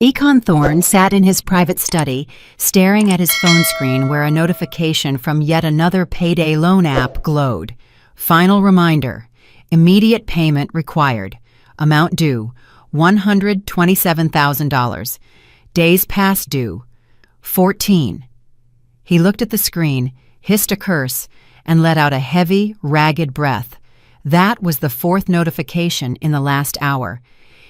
Econ Thorne sat in his private study, staring at his phone screen where a notification from yet another payday loan app glowed. Final reminder. Immediate payment required. Amount due, $127,000. Days past due, 14. He looked at the screen, hissed a curse, and let out a heavy, ragged breath. That was the fourth notification in the last hour.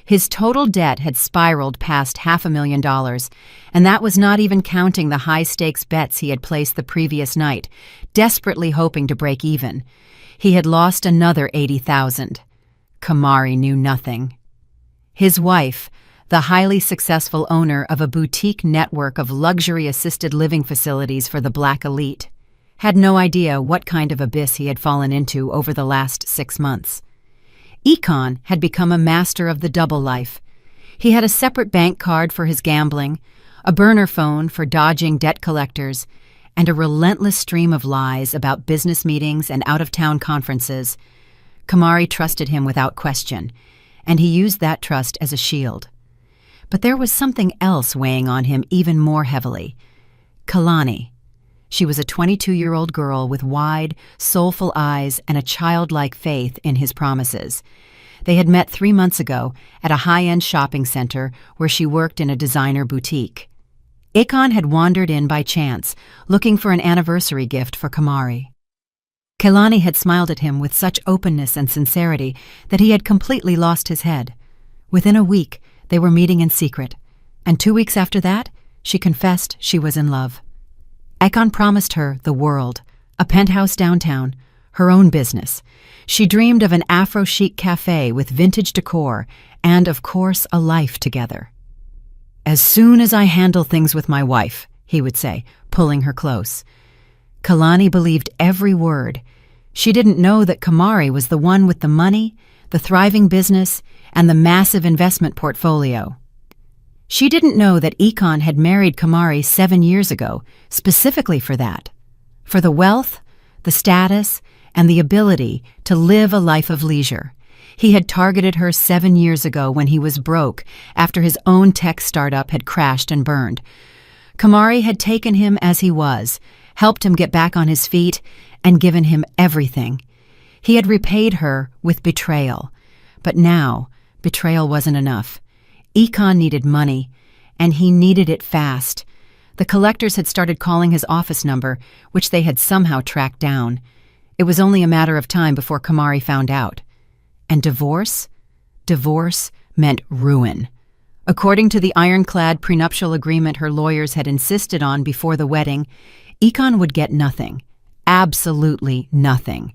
His total debt had spiraled past $500,000, and that was not even counting the high-stakes bets he had placed the previous night, desperately hoping to break even. He had lost another $80,000. Kamari knew nothing. His wife, the highly successful owner of a boutique network of luxury assisted living facilities for the black elite, had no idea what kind of abyss he had fallen into over the last 6 months. Econ had become a master of the double life. He had a separate bank card for his gambling, a burner phone for dodging debt collectors, and a relentless stream of lies about business meetings and out-of-town conferences. Kamari trusted him without question, and he used that trust as a shield. But there was something else weighing on him even more heavily. Kalani. She was a 22-year-old girl with wide, soulful eyes and a childlike faith in his promises. They had met 3 months ago at a high-end shopping center where she worked in a designer boutique. Econ had wandered in by chance, looking for an anniversary gift for Kamari. Kalani had smiled at him with such openness and sincerity that he had completely lost his head. Within a week, they were meeting in secret, and 2 weeks after that, she confessed she was in love. Econ promised her the world, a penthouse downtown, her own business. She dreamed of an Afro-chic cafe with vintage decor and, of course, a life together. "As soon as I handle things with my wife," he would say, pulling her close. Kalani believed every word. She didn't know that Kamari was the one with the money, the thriving business, and the massive investment portfolio. She didn't know that Econ had married Kamari 7 years ago, specifically for that. For the wealth, the status, and the ability to live a life of leisure. He had targeted her 7 years ago when he was broke after his own tech startup had crashed and burned. Kamari had taken him as he was, helped him get back on his feet, and given him everything. He had repaid her with betrayal. But now, betrayal wasn't enough. Econ needed money, and he needed it fast. The collectors had started calling his office number, which they had somehow tracked down. It was only a matter of time before Kamari found out. And divorce? Divorce meant ruin. According to the ironclad prenuptial agreement her lawyers had insisted on before the wedding, Econ would get nothing. Absolutely nothing.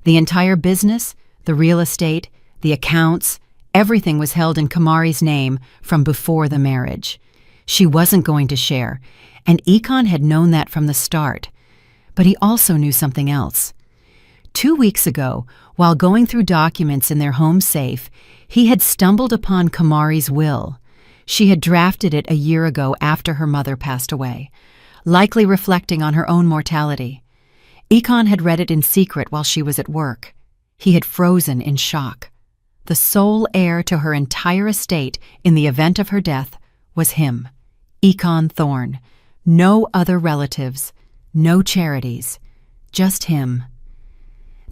The entire business, the real estate, the accounts, everything was held in Kamari's name from before the marriage. She wasn't going to share, and Econ had known that from the start. But he also knew something else. 2 weeks ago, while going through documents in their home safe, he had stumbled upon Kamari's will. She had drafted it a year ago after her mother passed away, likely reflecting on her own mortality. Econ had read it in secret while she was at work. He had frozen in shock. The sole heir to her entire estate in the event of her death was him, Econ Thorne. No other relatives, no charities, just him.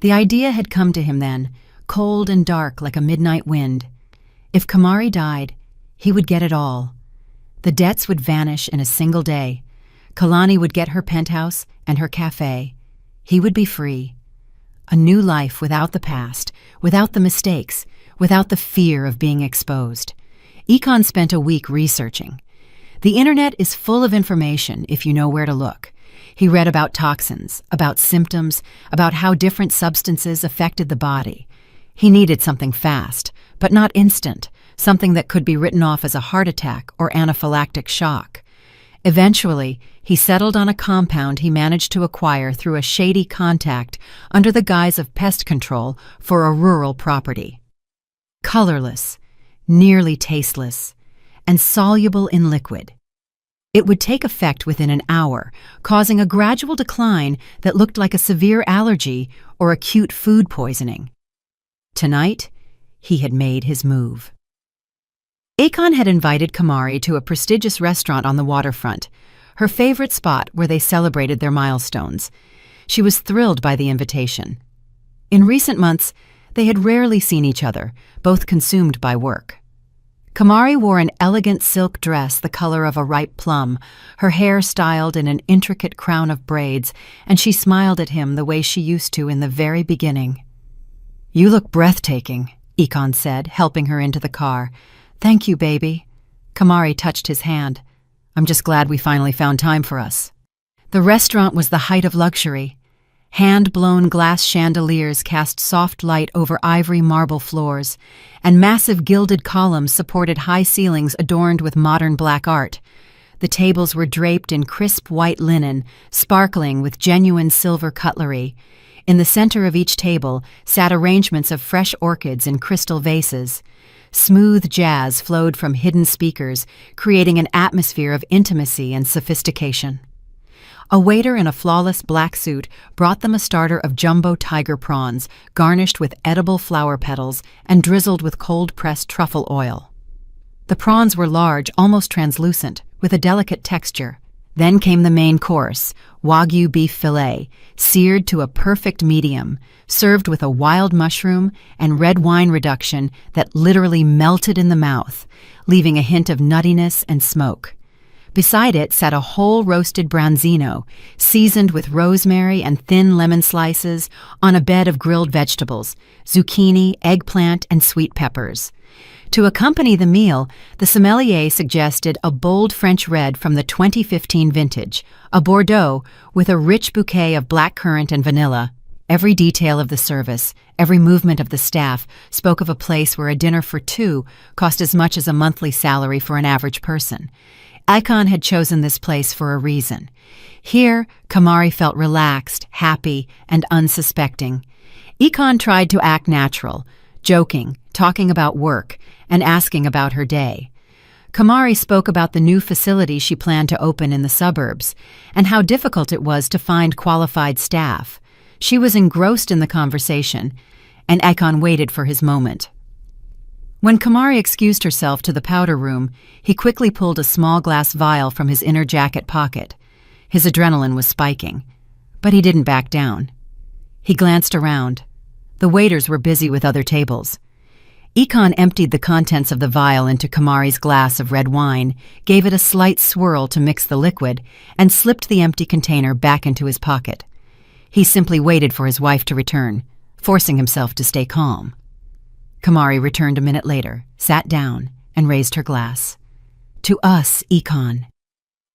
The idea had come to him then, cold and dark like a midnight wind. If Kamari died, he would get it all. The debts would vanish in a single day. Kalani would get her penthouse and her cafe. He would be free. A new life without the past, without the mistakes, without the fear of being exposed. Econ spent a week researching. The internet is full of information if you know where to look. He read about toxins, about symptoms, about how different substances affected the body. He needed something fast, but not instant, something that could be written off as a heart attack or anaphylactic shock. Eventually, he settled on a compound he managed to acquire through a shady contact under the guise of pest control for a rural property. Colorless, nearly tasteless, and soluble in liquid. It would take effect within an hour, causing a gradual decline that looked like a severe allergy or acute food poisoning. Tonight, he had made his move. Akon had invited Kamari to a prestigious restaurant on the waterfront, her favorite spot where they celebrated their milestones. She was thrilled by the invitation. In recent months, they had rarely seen each other, both consumed by work. Kamari wore an elegant silk dress the color of a ripe plum, her hair styled in an intricate crown of braids, and she smiled at him the way she used to in the very beginning. "You look breathtaking," Akon said, helping her into the car. "Thank you, baby." Kamari touched his hand. "I'm just glad we finally found time for us." The restaurant was the height of luxury. Hand-blown glass chandeliers cast soft light over ivory marble floors, and massive gilded columns supported high ceilings adorned with modern black art. The tables were draped in crisp white linen, sparkling with genuine silver cutlery. In the center of each table sat arrangements of fresh orchids in crystal vases. Smooth jazz flowed from hidden speakers, creating an atmosphere of intimacy and sophistication. A waiter in a flawless black suit brought them a starter of jumbo tiger prawns, garnished with edible flower petals and drizzled with cold-pressed truffle oil. The prawns were large, almost translucent, with a delicate texture. Then came the main course, Wagyu beef fillet, seared to a perfect medium, served with a wild mushroom and red wine reduction that literally melted in the mouth, leaving a hint of nuttiness and smoke. Beside it sat a whole roasted branzino, seasoned with rosemary and thin lemon slices, on a bed of grilled vegetables, zucchini, eggplant, and sweet peppers. To accompany the meal, the sommelier suggested a bold French red from the 2015 vintage, a Bordeaux with a rich bouquet of blackcurrant and vanilla. Every detail of the service, every movement of the staff, spoke of a place where a dinner for two cost as much as a monthly salary for an average person. Akon had chosen this place for a reason. Here, Kamari felt relaxed, happy, and unsuspecting. Akon tried to act natural, joking, talking about work, and asking about her day. Kamari spoke about the new facility she planned to open in the suburbs, and how difficult it was to find qualified staff. She was engrossed in the conversation, and Akon waited for his moment. When Kamari excused herself to the powder room, he quickly pulled a small glass vial from his inner jacket pocket. His adrenaline was spiking, but he didn't back down. He glanced around. The waiters were busy with other tables. Akon emptied the contents of the vial into Kamari's glass of red wine, gave it a slight swirl to mix the liquid, and slipped the empty container back into his pocket. He simply waited for his wife to return, forcing himself to stay calm. Kamari returned a minute later, sat down, and raised her glass. "To us, Akon.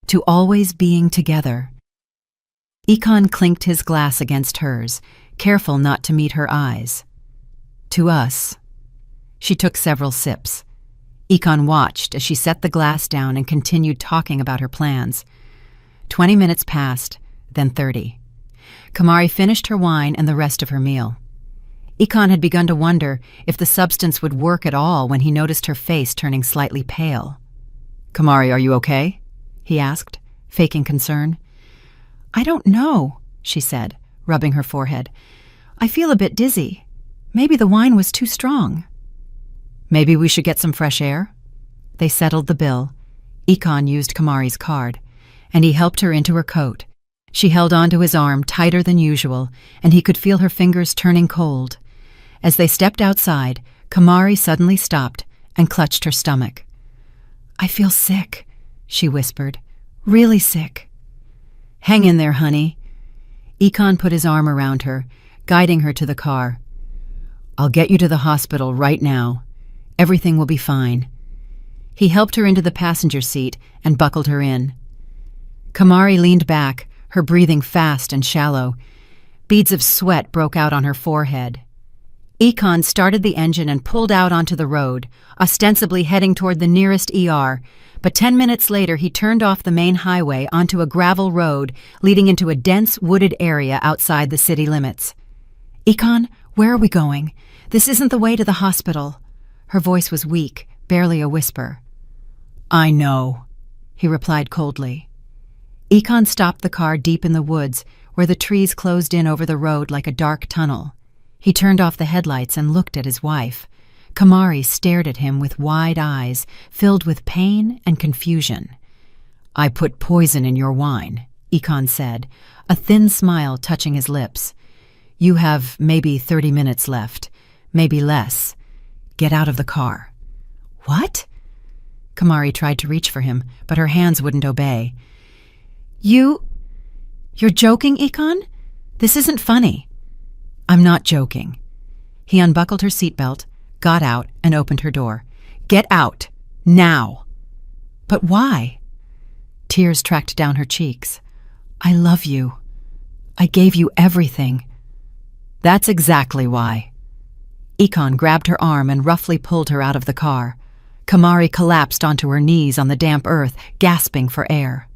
To always being together." Akon clinked his glass against hers, careful not to meet her eyes. "To us." She took several sips. Akon watched as she set the glass down and continued talking about her plans. 20 minutes passed, then 30. Kamari finished her wine and the rest of her meal. Akon had begun to wonder if the substance would work at all when he noticed her face turning slightly pale. "Kamari, are you okay?" he asked, faking concern. "I don't know," she said, rubbing her forehead. "I feel a bit dizzy. Maybe the wine was too strong." "Maybe we should get some fresh air?" They settled the bill. Akon used Kamari's card, and he helped her into her coat. She held onto his arm tighter than usual, and he could feel her fingers turning cold. As they stepped outside, Kamari suddenly stopped and clutched her stomach. "I feel sick," she whispered. "Really sick." "Hang in there, honey." Akon put his arm around her, guiding her to the car. "I'll get you to the hospital right now. Everything will be fine." He helped her into the passenger seat and buckled her in. Kamari leaned back, her breathing fast and shallow. Beads of sweat broke out on her forehead. Akon started the engine and pulled out onto the road, ostensibly heading toward the nearest ER, but 10 minutes later he turned off the main highway onto a gravel road leading into a dense wooded area outside the city limits. "Akon, where are we going? This isn't the way to the hospital." Her voice was weak, barely a whisper. "I know," he replied coldly. Akon stopped the car deep in the woods, where the trees closed in over the road like a dark tunnel. He turned off the headlights and looked at his wife. Kamari stared at him with wide eyes, filled with pain and confusion. "I put poison in your wine," Ekon said, a thin smile touching his lips. "You have maybe 30 minutes left, maybe less. Get out of the car." "What?" Kamari tried to reach for him, but her hands wouldn't obey. You're joking, Ekon? This isn't funny." "I'm not joking." He unbuckled her seatbelt, got out, and opened her door. "Get out! Now!" "But why?" Tears tracked down her cheeks. "I love you. I gave you everything." "That's exactly why." Ekon grabbed her arm and roughly pulled her out of the car. Kamari collapsed onto her knees on the damp earth, gasping for air.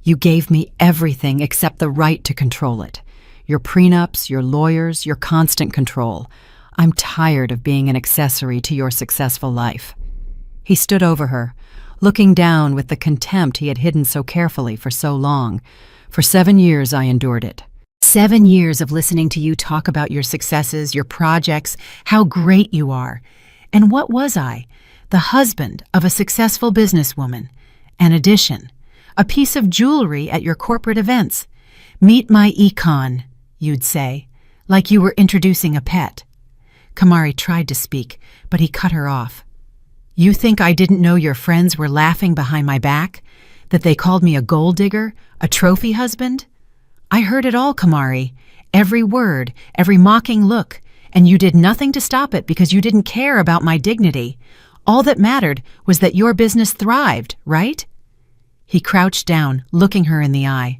"You gave me everything except the right to control it. Your prenups, your lawyers, your constant control. I'm tired of being an accessory to your successful life." He stood over her, looking down with the contempt he had hidden so carefully for so long. "For 7 years I endured it. 7 years of listening to you talk about your successes, your projects, how great you are. And what was I? The husband of a successful businesswoman. An addition. A piece of jewelry at your corporate events. 'Meet my Ekon,' you'd say, like you were introducing a pet." Kamari tried to speak, but he cut her off. "You think I didn't know your friends were laughing behind my back? That they called me a gold digger, a trophy husband? I heard it all, Kamari. Every word, every mocking look, and you did nothing to stop it because you didn't care about my dignity. All that mattered was that your business thrived, right?" He crouched down, looking her in the eye.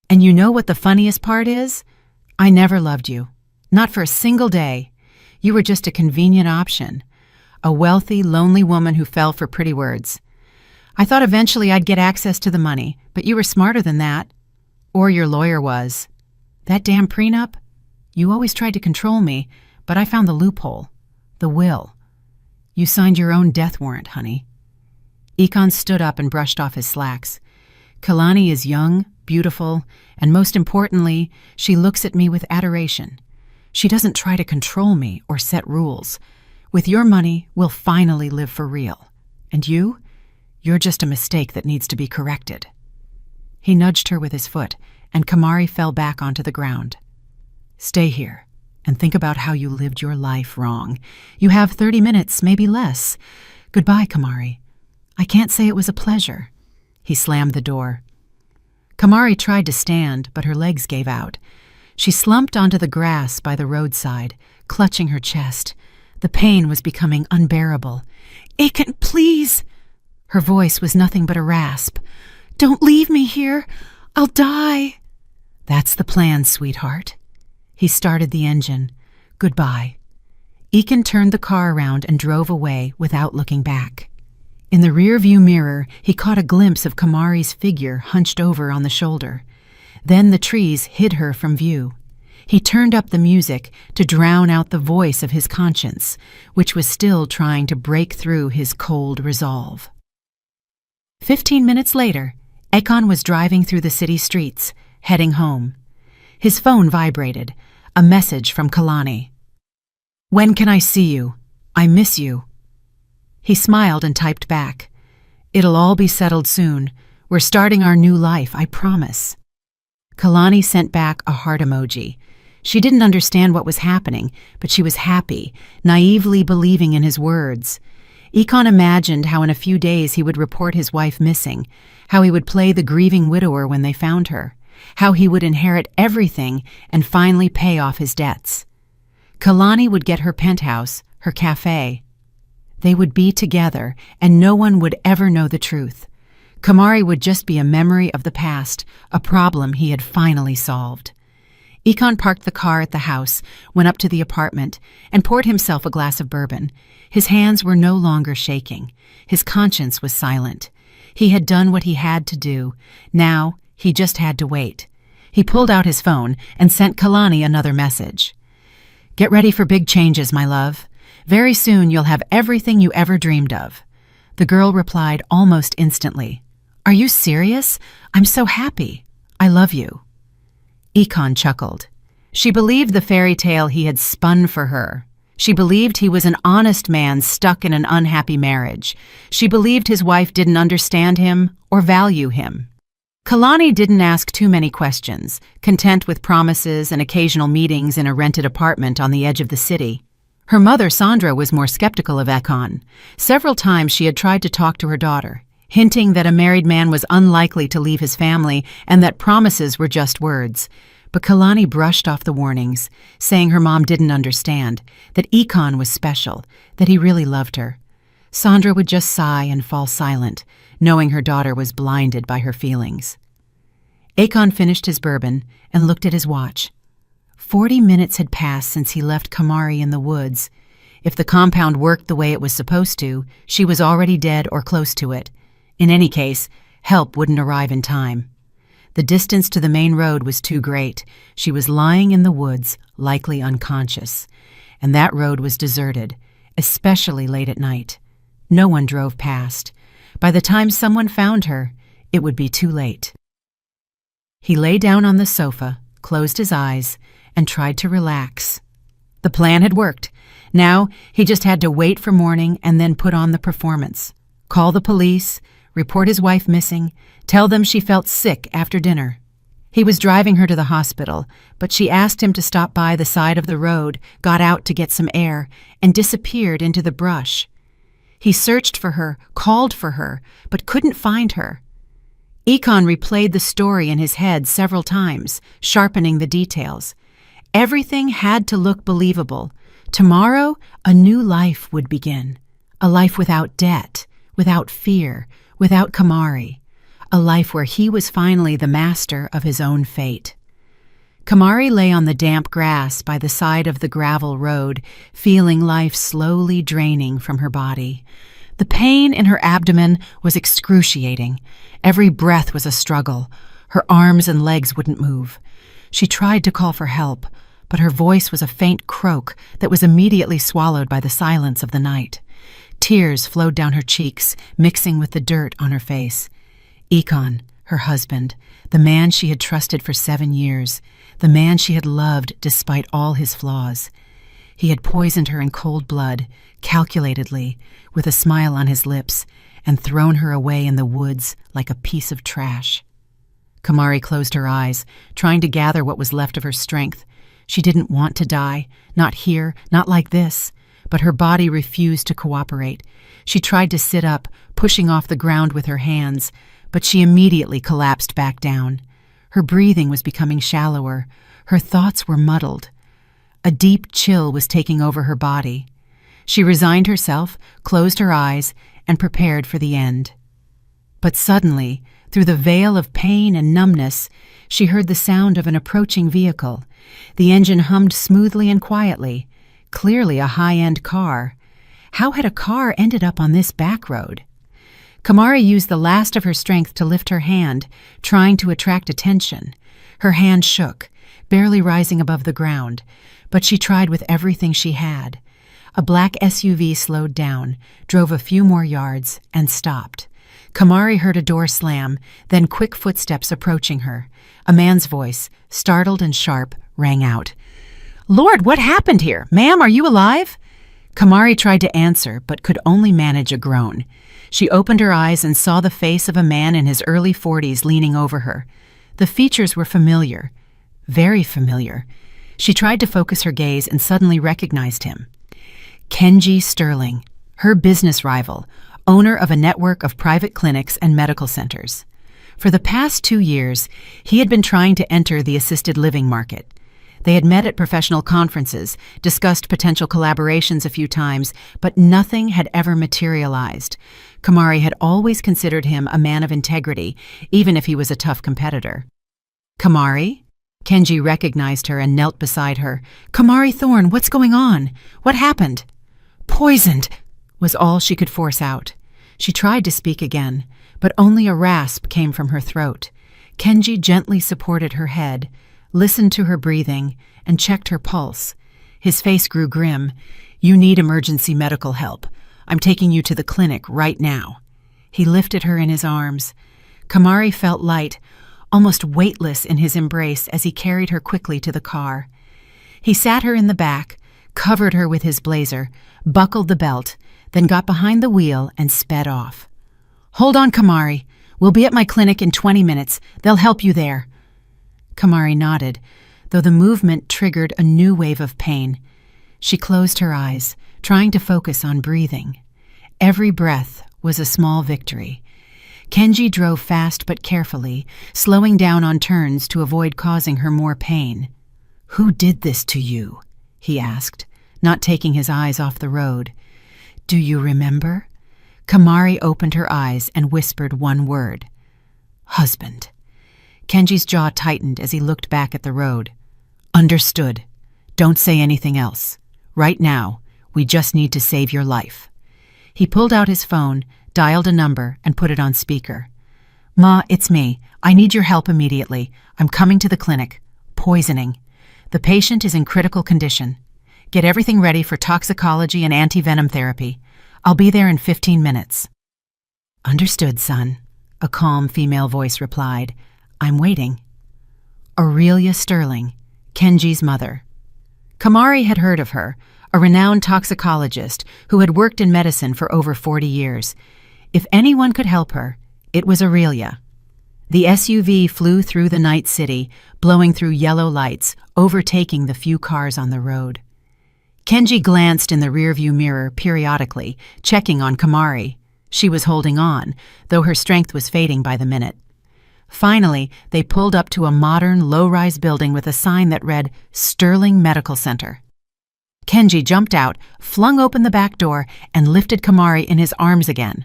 "And you know what the funniest part is? I never loved you. Not for a single day. You were just a convenient option. A wealthy, lonely woman who fell for pretty words. I thought eventually I'd get access to the money, but you were smarter than that. Or your lawyer was. That damn prenup? You always tried to control me, but I found the loophole. The will. You signed your own death warrant, honey." Ekon stood up and brushed off his slacks. "Kalani is young, beautiful, and most importantly, she looks at me with adoration. She doesn't try to control me or set rules. With your money, we'll finally live for real. And you're just a mistake that needs to be corrected." He nudged her with his foot, and Kamari fell back onto the ground. "Stay here and think about how you lived your life wrong. You have 30 minutes, maybe less. Goodbye, Kamari. I can't say it was a pleasure." He slammed the door. Kamari tried to stand, but her legs gave out. She slumped onto the grass by the roadside, clutching her chest. The pain was becoming unbearable. "Ekon, please!" Her voice was nothing but a rasp. "Don't leave me here. I'll die." "That's the plan, sweetheart." He started the engine. "Goodbye." Ekon turned the car around and drove away without looking back. In the rearview mirror, he caught a glimpse of Kamari's figure hunched over on the shoulder. Then the trees hid her from view. He turned up the music to drown out the voice of his conscience, which was still trying to break through his cold resolve. 15 minutes later, Ekon was driving through the city streets, heading home. His phone vibrated, a message from Kalani. "When can I see you? I miss you." He smiled and typed back, "It'll all be settled soon. We're starting our new life, I promise." Kalani sent back a heart emoji. She didn't understand what was happening, but she was happy, naively believing in his words. Ekon imagined how in a few days he would report his wife missing, how he would play the grieving widower when they found her, how he would inherit everything and finally pay off his debts. Kalani would get her penthouse, her cafe. They would be together, and no one would ever know the truth. Kamari would just be a memory of the past, a problem he had finally solved. Ekon parked the car at the house, went up to the apartment, and poured himself a glass of bourbon. His hands were no longer shaking. His conscience was silent. He had done what he had to do. Now, he just had to wait. He pulled out his phone and sent Kalani another message. "Get ready for big changes, my love. Very soon you'll have everything you ever dreamed of." The girl replied almost instantly, "Are you serious? I'm so happy. I love you." Ekon chuckled. She believed the fairy tale he had spun for her. She believed he was an honest man stuck in an unhappy marriage. She believed his wife didn't understand him or value him. Kalani didn't ask too many questions, content with promises and occasional meetings in a rented apartment on the edge of the city. Her mother, Sandra, was more skeptical of Ekon. Several times she had tried to talk to her daughter, hinting that a married man was unlikely to leave his family and that promises were just words. But Kalani brushed off the warnings, saying her mom didn't understand, that Ekon was special, that he really loved her. Sandra would just sigh and fall silent, knowing her daughter was blinded by her feelings. Ekon finished his bourbon and looked at his watch. 40 minutes had passed since he left Kamari in the woods. If the compound worked the way it was supposed to, she was already dead or close to it. In any case, help wouldn't arrive in time. The distance to the main road was too great. She was lying in the woods, likely unconscious. And that road was deserted, especially late at night. No one drove past. By the time someone found her, it would be too late. He lay down on the sofa, closed his eyes, and tried to relax. The plan had worked. Now he just had to wait for morning and then put on the performance. Call the police, report his wife missing, tell them she felt sick after dinner. He was driving her to the hospital, but she asked him to stop by the side of the road, got out to get some air, and disappeared into the brush. He searched for her, called for her, but couldn't find her. Ekon replayed the story in his head several times, sharpening the details. Everything had to look believable. Tomorrow, a new life would begin. A life without debt, without fear, without Kamari. A life where he was finally the master of his own fate. Kamari lay on the damp grass by the side of the gravel road, feeling life slowly draining from her body. The pain in her abdomen was excruciating. Every breath was a struggle. Her arms and legs wouldn't move. She tried to call for help, but her voice was a faint croak that was immediately swallowed by the silence of the night. Tears flowed down her cheeks, mixing with the dirt on her face. Ekon, her husband, the man she had trusted for 7 years, the man she had loved despite all his flaws. He had poisoned her in cold blood, calculatedly, with a smile on his lips, and thrown her away in the woods like a piece of trash. Kamari closed her eyes, trying to gather what was left of her strength. She didn't want to die, not here, not like this, but her body refused to cooperate. She tried to sit up, pushing off the ground with her hands, but she immediately collapsed back down. Her breathing was becoming shallower. Her thoughts were muddled. A deep chill was taking over her body. She resigned herself, closed her eyes, and prepared for the end. But suddenly, through the veil of pain and numbness, she heard the sound of an approaching vehicle. The engine hummed smoothly and quietly, clearly a high-end car. How had a car ended up on this back road? Kamari used the last of her strength to lift her hand, trying to attract attention. Her hand shook, barely rising above the ground, but she tried with everything she had. A black SUV slowed down, drove a few more yards, and stopped. Kamari heard a door slam, then quick footsteps approaching her. A man's voice, startled and sharp, rang out. "Lord, what happened here? Ma'am, are you alive?" Kamari tried to answer, but could only manage a groan. She opened her eyes and saw the face of a man in his early 40s leaning over her. The features were familiar, very familiar. She tried to focus her gaze and suddenly recognized him. Kenji Sterling, her business rival, owner of a network of private clinics and medical centers. For the past 2 years, he had been trying to enter the assisted living market. They had met at professional conferences, discussed potential collaborations a few times, but nothing had ever materialized. Kamari had always considered him a man of integrity, even if he was a tough competitor. "Kamari?" Kenji recognized her and knelt beside her. "Kamari Thorne, what's going on? What happened?" "Poisoned," was all she could force out. She tried to speak again, but only a rasp came from her throat. Kenji gently supported her head, listened to her breathing, and checked her pulse. His face grew grim. "You need emergency medical help. I'm taking you to the clinic right now." He lifted her in his arms. Kamari felt light, almost weightless in his embrace as he carried her quickly to the car. He sat her in the back, covered her with his blazer, buckled the belt, then got behind the wheel and sped off. "Hold on, Kamari. We'll be at my clinic in 20 minutes. They'll help you there." Kamari nodded, though the movement triggered a new wave of pain. She closed her eyes, trying to focus on breathing. Every breath was a small victory. Kenji drove fast but carefully, slowing down on turns to avoid causing her more pain. "Who did this to you?" he asked, not taking his eyes off the road. "Do you remember?" Kamari opened her eyes and whispered one word. "Husband." Kenji's jaw tightened as he looked back at the road. "Understood. Don't say anything else. Right now, we just need to save your life." He pulled out his phone, dialed a number, and put it on speaker. "Ma, it's me. I need your help immediately. I'm coming to the clinic. Poisoning. The patient is in critical condition. Get everything ready for toxicology and anti-venom therapy. I'll be there in 15 minutes. "Understood, son," a calm female voice replied. "I'm waiting." Aurelia Sterling, Kenji's mother. Kamari had heard of her, a renowned toxicologist who had worked in medicine for over 40 years. If anyone could help her, it was Aurelia. The SUV flew through the night city, blowing through yellow lights, overtaking the few cars on the road. Kenji glanced in the rearview mirror periodically, checking on Kamari. She was holding on, though her strength was fading by the minute. Finally, they pulled up to a modern, low-rise building with a sign that read Sterling Medical Center. Kenji jumped out, flung open the back door, and lifted Kamari in his arms again.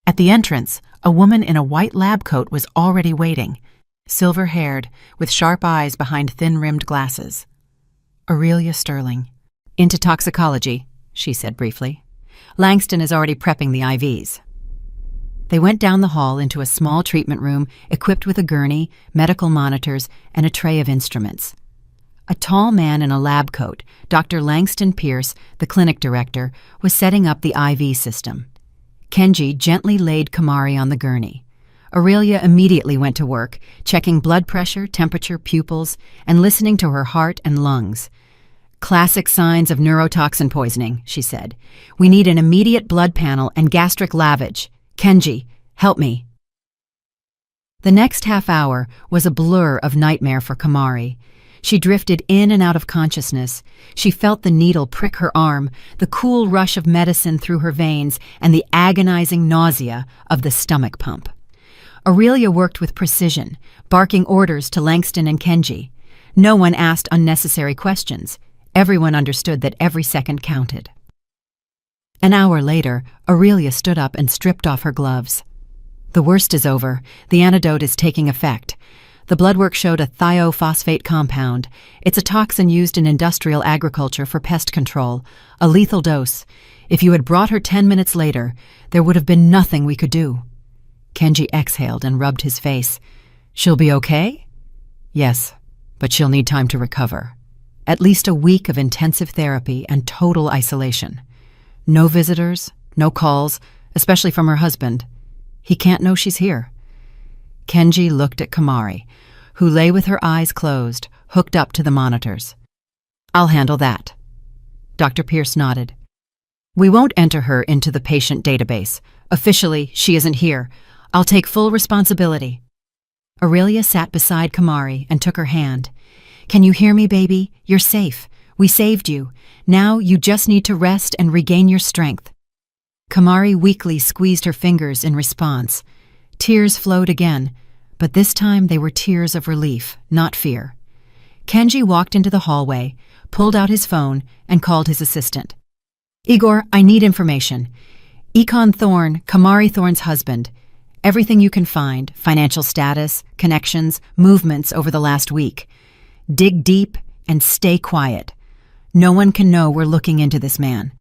At the entrance, a woman in a white lab coat was already waiting, silver-haired, with sharp eyes behind thin-rimmed glasses. Aurelia Sterling. "Into toxicology," she said briefly. "Langston is already prepping the IVs." They went down the hall into a small treatment room equipped with a gurney, medical monitors, and a tray of instruments. A tall man in a lab coat, Dr. Langston Pierce, the clinic director, was setting up the IV system. Kenji gently laid Kamari on the gurney. Aurelia immediately went to work, checking blood pressure, temperature, pupils, and listening to her heart and lungs. "Classic signs of neurotoxin poisoning," she said. "We need an immediate blood panel and gastric lavage. Kenji, help me." The next half hour was a blur of nightmare for Kamari. She drifted in and out of consciousness. She felt the needle prick her arm, the cool rush of medicine through her veins, and the agonizing nausea of the stomach pump. Aurelia worked with precision, barking orders to Langston and Kenji. No one asked unnecessary questions. Everyone understood that every second counted. An hour later, Aurelia stood up and stripped off her gloves. "The worst is over. The antidote is taking effect. The blood work showed a thiophosphate compound. It's a toxin used in industrial agriculture for pest control, a lethal dose. If you had brought her 10 minutes later, there would have been nothing we could do." Kenji exhaled and rubbed his face. "She'll be okay?" "Yes, but she'll need time to recover. At least a week of intensive therapy and total isolation. No visitors, no calls, especially from her husband. He can't know she's here." Kenji looked at Kamari, who lay with her eyes closed, hooked up to the monitors. "I'll handle that." Dr. Pierce nodded. "We won't enter her into the patient database. Officially, she isn't here. I'll take full responsibility." Aurelia sat beside Kamari and took her hand. "Can you hear me, baby? You're safe. We saved you. Now you just need to rest and regain your strength." Kamari weakly squeezed her fingers in response. Tears flowed again, but this time they were tears of relief, not fear. Kenji walked into the hallway, pulled out his phone, and called his assistant. "Igor, I need information. Econ Thorne, Kamari Thorne's husband. Everything you can find, financial status, connections, movements over the last week. Dig deep and stay quiet. No one can know we're looking into this man."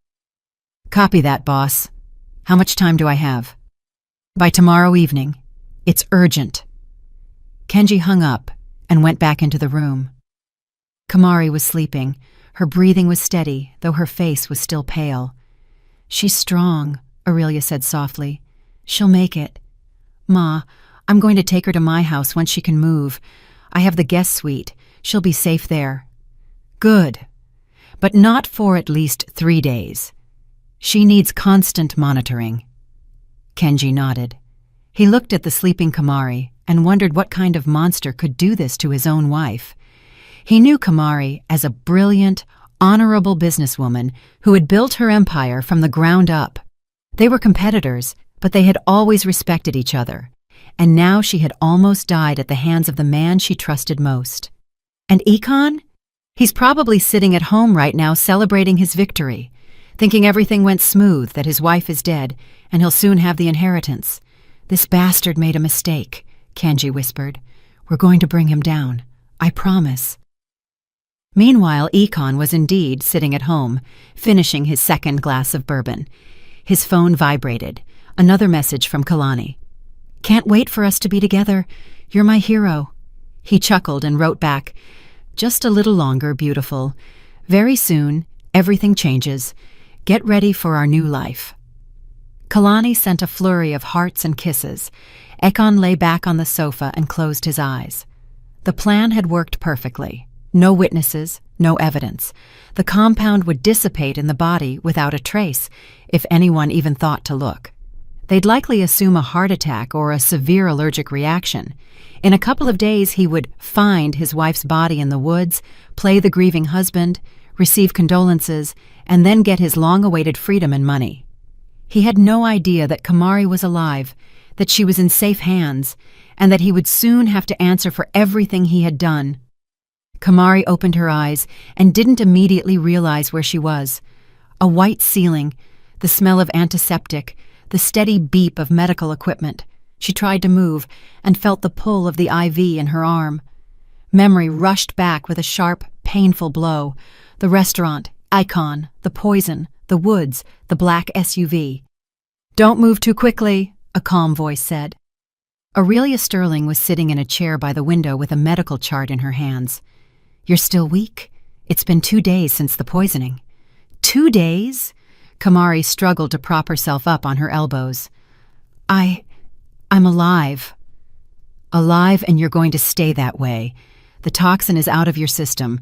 "Copy that, boss. How much time do I have?" "By tomorrow evening. It's urgent." Kenji hung up and went back into the room. Kamari was sleeping. Her breathing was steady, though her face was still pale. "She's strong," Aurelia said softly. "She'll make it. Ma, I'm going to take her to my house once she can move. I have the guest suite. She'll be safe there." "Good. but not for at least 3 days. She needs constant monitoring. Kenji nodded. He looked at the sleeping Kamari and wondered what kind of monster could do this to his own wife. He knew Kamari as a brilliant, honorable businesswoman who had built her empire from the ground up. They were competitors, but they had always respected each other, and now she had almost died at the hands of the man she trusted most. And Ikon? He's probably sitting at home right now celebrating his victory, thinking everything went smooth, that his wife is dead, and he'll soon have the inheritance. This bastard made a mistake, Kenji whispered. We're going to bring him down. I promise. Meanwhile, Ikon was indeed sitting at home, finishing his second glass of bourbon. His phone vibrated. Another message from Kalani. Can't wait for us to be together. You're my hero. He chuckled and wrote back, just a little longer, beautiful. Very soon, everything changes. Get ready for our new life. Kalani sent a flurry of hearts and kisses. Ekon lay back on the sofa and closed his eyes. The plan had worked perfectly. No witnesses, no evidence. The compound would dissipate in the body without a trace, if anyone even thought to look. They'd likely assume a heart attack or a severe allergic reaction. In a couple of days, he would find his wife's body in the woods, play the grieving husband, receive condolences, and then get his long-awaited freedom and money. He had no idea that Kamari was alive, that she was in safe hands, and that he would soon have to answer for everything he had done. Kamari opened her eyes and didn't immediately realize where she was. A white ceiling, the smell of antiseptic, the steady beep of medical equipment. She tried to move and felt the pull of the IV in her arm. Memory rushed back with a sharp, painful blow. The restaurant, Icon, the poison, the woods, the black SUV. Don't move too quickly, a calm voice said. Aurelia Sterling was sitting in a chair by the window with a medical chart in her hands. You're still weak? It's been 2 days since the poisoning. 2 days? Kamari struggled to prop herself up on her elbows. I'm alive. Alive, and you're going to stay that way. The toxin is out of your system,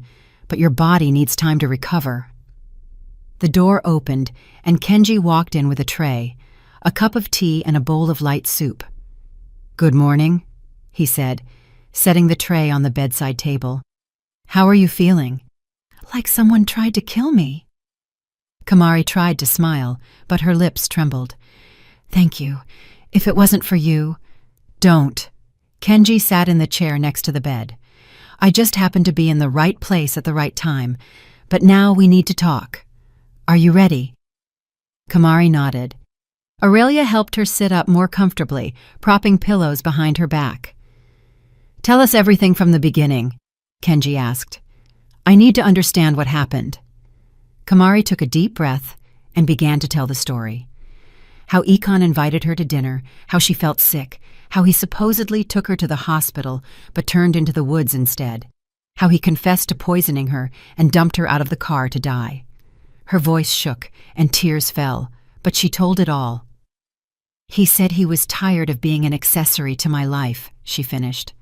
but your body needs time to recover. The door opened, and Kenji walked in with a tray, a cup of tea and a bowl of light soup. Good morning, he said, setting the tray on the bedside table. How are you feeling? Like someone tried to kill me. Kamari tried to smile, but her lips trembled. Thank you. If it wasn't for you... Don't. Kenji sat in the chair next to the bed. I just happened to be in the right place at the right time, but now we need to talk. Are you ready? Kamari nodded. Aurelia helped her sit up more comfortably, propping pillows behind her back. Tell us everything from the beginning, Kenji asked. I need to understand what happened. Kamari took a deep breath and began to tell the story. How Ikon invited her to dinner, how she felt sick, how he supposedly took her to the hospital but turned into the woods instead, how he confessed to poisoning her and dumped her out of the car to die. Her voice shook and tears fell, but she told it all. He said he was tired of being an accessory to my life, she finished.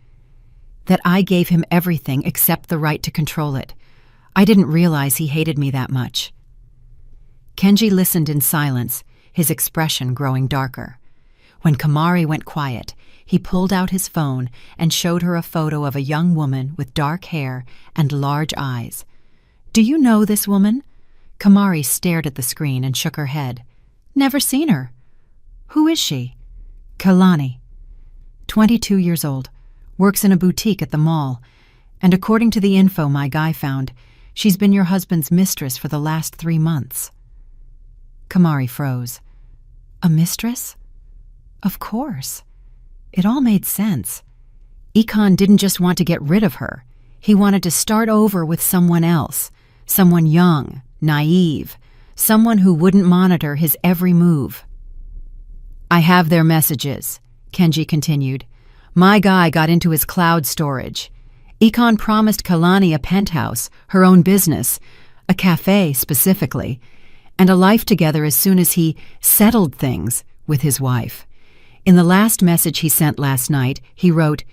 That I gave him everything except the right to control it. I didn't realize he hated me that much. Kenji listened in silence, his expression growing darker. When Kamari went quiet, he pulled out his phone and showed her a photo of a young woman with dark hair and large eyes. Do you know this woman? Kamari stared at the screen and shook her head. Never seen her. Who is she? Kalani. 22 years old. Works in a boutique at the mall. And according to the info my guy found, she's been your husband's mistress for the last 3 months. Kamari froze. A mistress? Of course. It all made sense. Ikon didn't just want to get rid of her. He wanted to start over with someone else. Someone young, naive. Someone who wouldn't monitor his every move. I have their messages, Kenji continued. My guy got into his cloud storage. Ikon promised Kalani a penthouse, her own business, a cafe specifically, and a life together as soon as he settled things with his wife. In the last message he sent last night, he wrote,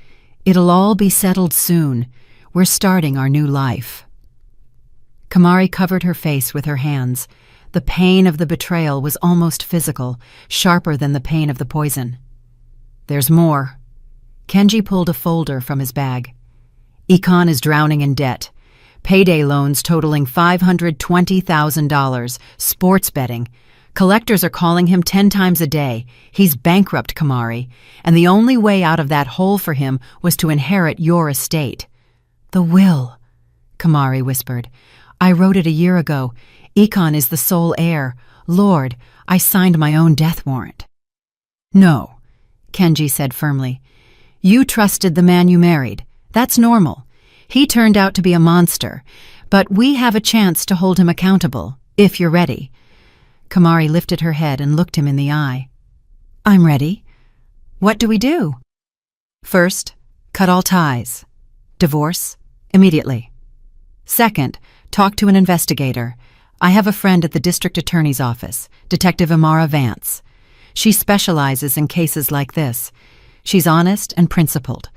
"It'll all be settled soon. We're starting our new life." Kamari covered her face with her hands. The pain of the betrayal was almost physical, sharper than the pain of the poison. "There's more." Kenji pulled a folder from his bag. "Econ is drowning in debt. Payday loans totaling $520,000, sports betting. Collectors are calling him 10 times a day. He's bankrupt, Kamari, and the only way out of that hole for him was to inherit your estate." "The will," Kamari whispered. "I wrote it a year ago. Econ is the sole heir. Lord, I signed my own death warrant." "No," Kenji said firmly. "You trusted the man you married. That's normal. He turned out to be a monster, but we have a chance to hold him accountable, if you're ready." Kamari lifted her head and looked him in the eye. "I'm ready. What do we do?" "First, cut all ties. Divorce, immediately. Second, talk to an investigator. I have a friend at the district attorney's office, Detective Amara Vance. She specializes in cases like this. She's honest and principled.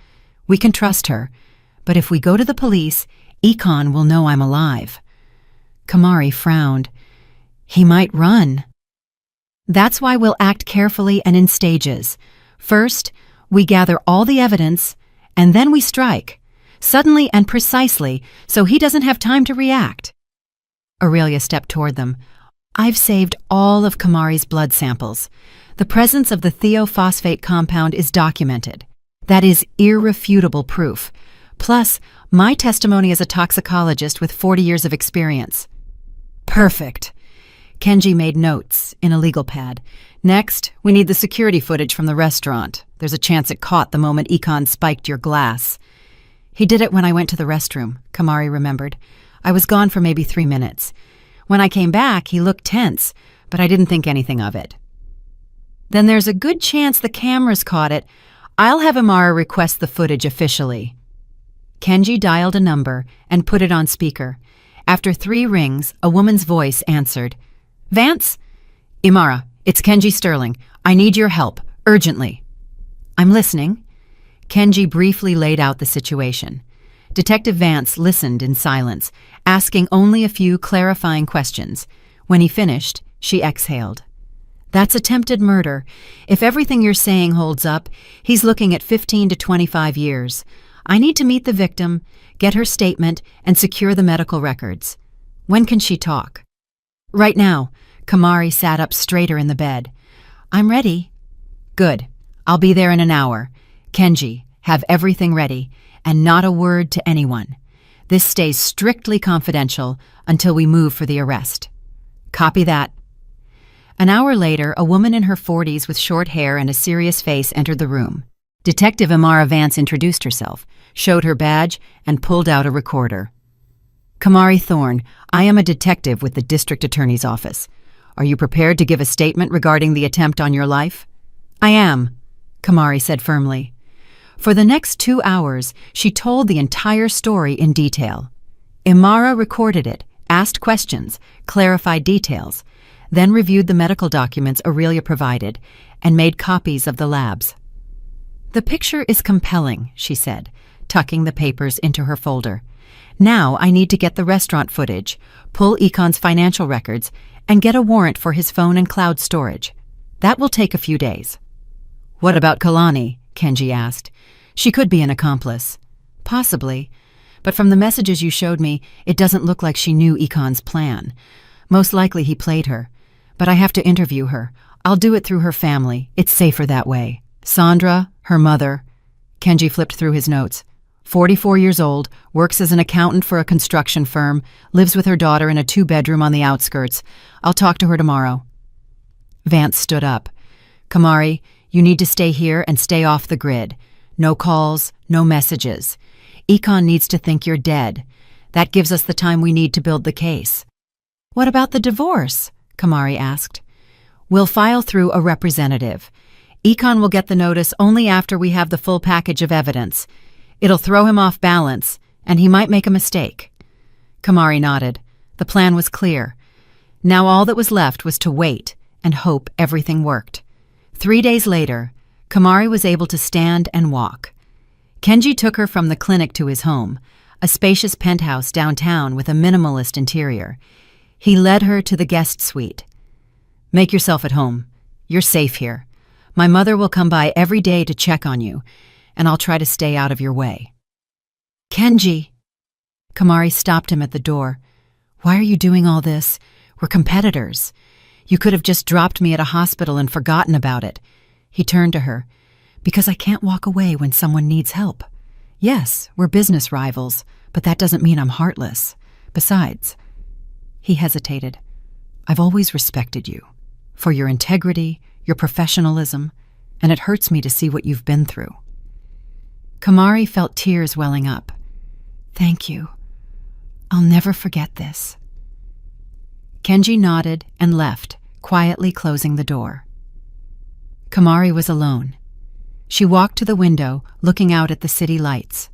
We can trust her, but if we go to the police, Econ will know I'm alive." Kamari frowned. "He might run." "That's why we'll act carefully and in stages. First, we gather all the evidence, and then we strike, suddenly and precisely, so he doesn't have time to react." Aurelia stepped toward them. "I've saved all of Kamari's blood samples. The presence of the thiophosphate compound is documented. That is irrefutable proof. Plus, my testimony as a toxicologist with 40 years of experience." "Perfect." Kenji made notes in a legal pad. "Next, we need the security footage from the restaurant. There's a chance it caught the moment Econ spiked your glass." "He did it when I went to the restroom," Kamari remembered. "I was gone for maybe 3 minutes. When I came back, he looked tense, but I didn't think anything of it." "Then there's a good chance the cameras caught it. I'll have Amara request the footage officially." Kenji dialed a number and put it on speaker. After 3 rings, a woman's voice answered. "Vance?" "Amara, it's Kenji Sterling. I need your help, urgently." "I'm listening." Kenji briefly laid out the situation. Detective Vance listened in silence, asking only a few clarifying questions. When he finished, she exhaled. "That's attempted murder. If everything you're saying holds up, he's looking at 15 to 25 years. I need to meet the victim, get her statement, and secure the medical records. When can she talk?" "Right now." Kamari sat up straighter in the bed. "I'm ready." "Good. I'll be there in an hour. Kenji, have everything ready, and not a word to anyone. This stays strictly confidential until we move for the arrest." "Copy that." An hour later, a woman in her 40s with short hair and a serious face entered the room. Detective Amara Vance introduced herself, showed her badge, and pulled out a recorder. "Kamari Thorne, I am a detective with the district attorney's office. Are you prepared to give a statement regarding the attempt on your life?" "I am," Kamari said firmly. For the next 2 hours, she told the entire story in detail. Amara recorded it, asked questions, clarified details, then reviewed the medical documents Aurelia provided, and made copies of the labs. "The picture is compelling," she said, tucking the papers into her folder. "Now I need to get the restaurant footage, pull Econ's financial records, and get a warrant for his phone and cloud storage. That will take a few days." "What about Kalani?" Kenji asked. "She could be an accomplice." "Possibly. But from the messages you showed me, it doesn't look like she knew Econ's plan. Most likely he played her. But I have to interview her. I'll do it through her family. It's safer that way. Sandra, her mother." Kenji flipped through his notes. 44 years old, works as an accountant for a construction firm, lives with her daughter in a 2-bedroom on the outskirts. I'll talk to her tomorrow. Vance stood up. "Kamari, you need to stay here and stay off the grid. No calls, no messages. Econ needs to think you're dead. That gives us the time we need to build the case." "What about the divorce?" Kamari asked. "We'll file through a representative. Econ will get the notice only after we have the full package of evidence. It'll throw him off balance, and he might make a mistake." Kamari nodded. The plan was clear. Now all that was left was to wait and hope everything worked. 3 days later, Kamari was able to stand and walk. Kenji took her from the clinic to his home, a spacious penthouse downtown with a minimalist interior. He led her to the guest suite. "Make yourself at home. You're safe here. My mother will come by every day to check on you, and I'll try to stay out of your way." "Kenji!" Kamari stopped him at the door. "Why are you doing all this? We're competitors. You could have just dropped me at a hospital and forgotten about it." He turned to her. "Because I can't walk away when someone needs help. Yes, we're business rivals, but that doesn't mean I'm heartless. Besides," he hesitated, "I've always respected you. For your integrity, your professionalism, and it hurts me to see what you've been through." Kamari felt tears welling up. "Thank you. I'll never forget this." Kenji nodded and left, quietly closing the door. Kamari was alone. She walked to the window, looking out at the city lights.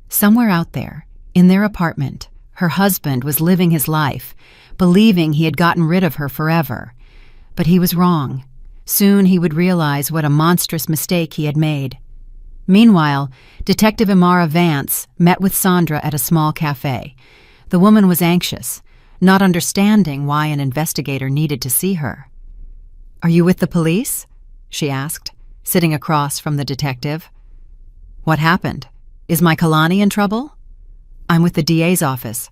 Somewhere out there, in their apartment, her husband was living his life, believing he had gotten rid of her forever. But he was wrong. Soon he would realize what a monstrous mistake he had made. Meanwhile, Detective Imara Vance met with Sandra at a small cafe. The woman was anxious, not understanding why an investigator needed to see her. "Are you with the police?" she asked, sitting across from the detective. "What happened? Is my Kalani in trouble?" "I'm with the DA's office.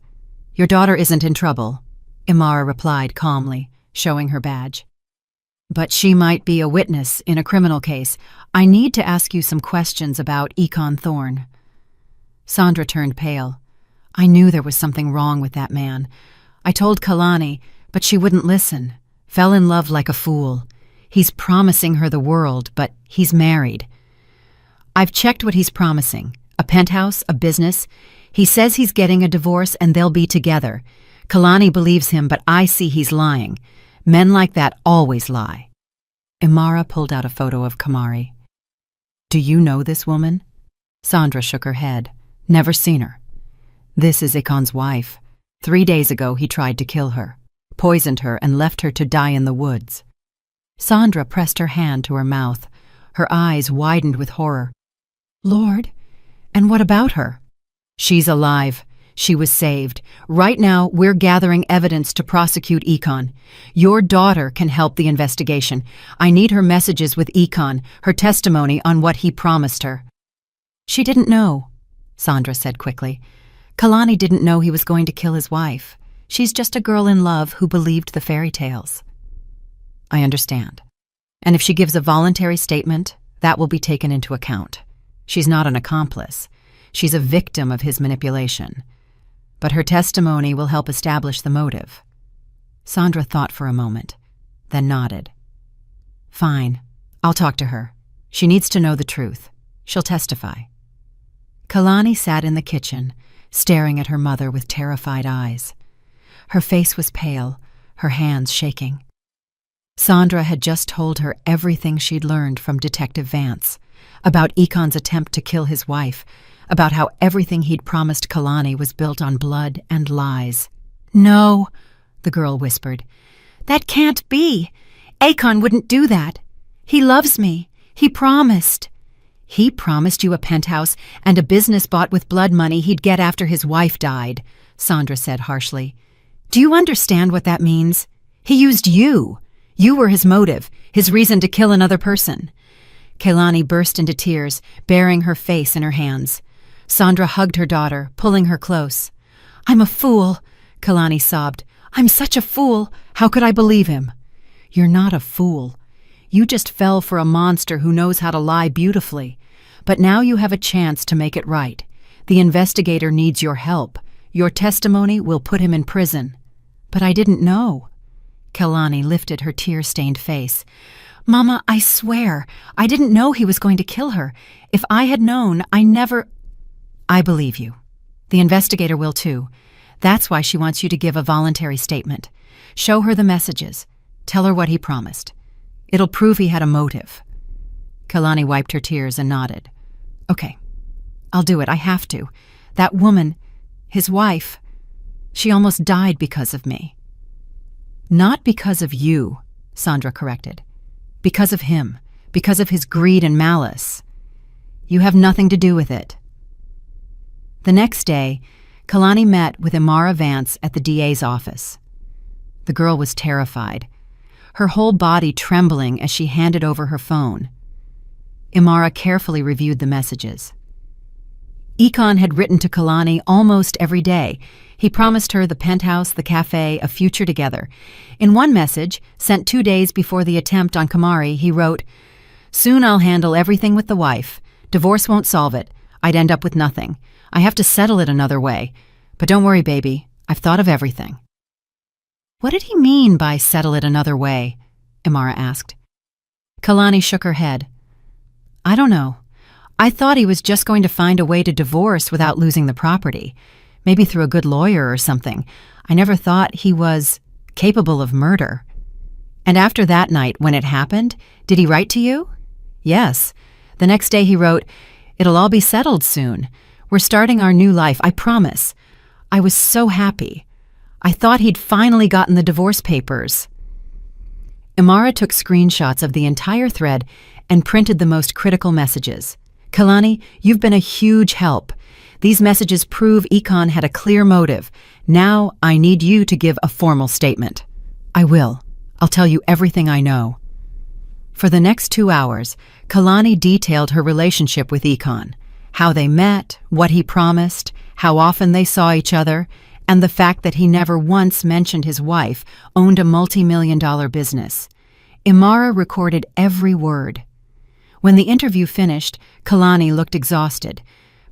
Your daughter isn't in trouble," Imara replied calmly, showing her badge. "But she might be a witness in a criminal case. I need to ask you some questions about Econ Thorne." Sandra turned pale. "I knew there was something wrong with that man. I told Kalani, but she wouldn't listen. Fell in love like a fool. He's promising her the world, but he's married. I've checked what he's promising. A penthouse, a business. He says he's getting a divorce and they'll be together. Kalani believes him, but I see he's lying. Men like that always lie." Imara pulled out a photo of Kamari. "Do you know this woman?" Sandra shook her head. "Never seen her." "This is Ikon's wife. 3 days ago he tried to kill her, poisoned her and left her to die in the woods." Sandra pressed her hand to her mouth. Her eyes widened with horror. "Lord, and what about her?" "She's alive. She was saved. Right now, we're gathering evidence to prosecute Econ. Your daughter can help the investigation. I need her messages with Econ, her testimony on what he promised her." "She didn't know," Sandra said quickly. "Kalani didn't know he was going to kill his wife. She's just a girl in love who believed the fairy tales." "I understand. And if she gives a voluntary statement, that will be taken into account. She's not an accomplice. She's a victim of his manipulation. But her testimony will help establish the motive." Sandra thought for a moment, then nodded. "Fine. I'll talk to her. She needs to know the truth. She'll testify." Kalani sat in the kitchen, staring at her mother with terrified eyes. Her face was pale, her hands shaking. Sandra had just told her everything she'd learned from Detective Vance, about Econ's attempt to kill his wife, about how everything he'd promised Kalani was built on blood and lies. "No," the girl whispered. "That can't be. Econ wouldn't do that. He loves me. He promised." "He promised you a penthouse and a business bought with blood money he'd get after his wife died," Sandra said harshly. "Do you understand what that means? He used you. You were his motive, his reason to kill another person." Kalani burst into tears, burying her face in her hands. Sandra hugged her daughter, pulling her close. "I'm a fool," Kalani sobbed. "I'm such a fool. How could I believe him?" "You're not a fool. You just fell for a monster who knows how to lie beautifully. But now you have a chance to make it right. The investigator needs your help. Your testimony will put him in prison." "But I didn't know." Kalani lifted her tear-stained face. "Mama, I swear, I didn't know he was going to kill her. If I had known, I never—" "I believe you. The investigator will too. That's why she wants you to give a voluntary statement. Show her the messages. Tell her what he promised. It'll prove he had a motive." Kalani wiped her tears and nodded. "Okay, I'll do it. I have to. That woman, his wife, she almost died because of me." "Not because of you," Sandra corrected. "Because of him. Because of his greed and malice. You have nothing to do with it." The next day, Kalani met with Imara Vance at the DA's office. The girl was terrified, her whole body trembling as she handed over her phone. Imara carefully reviewed the messages. Ekon had written to Kalani almost every day. He promised her the penthouse, the cafe, a future together. In one message, sent 2 days before the attempt on Kamari, he wrote, "Soon I'll handle everything with the wife. Divorce won't solve it. I'd end up with nothing. I have to settle it another way. But don't worry, baby. I've thought of everything." "What did he mean by settle it another way?" Imara asked. Kalani shook her head. "I don't know. I thought he was just going to find a way to divorce without losing the property. Maybe through a good lawyer or something. I never thought he was capable of murder." "And after that night, when it happened, did he write to you?" "Yes. The next day he wrote, 'It'll all be settled soon. We're starting our new life, I promise.' I was so happy. I thought he'd finally gotten the divorce papers." Imara took screenshots of the entire thread and printed the most critical messages. "Kalani, you've been a huge help. These messages prove Ekon had a clear motive. Now I need you to give a formal statement." "I will. I'll tell you everything I know." For the next 2 hours, Kalani detailed her relationship with Ekon, how they met, what he promised, how often they saw each other, and the fact that he never once mentioned his wife owned a multi-million-dollar business. Imara recorded every word. When the interview finished, Kalani looked exhausted,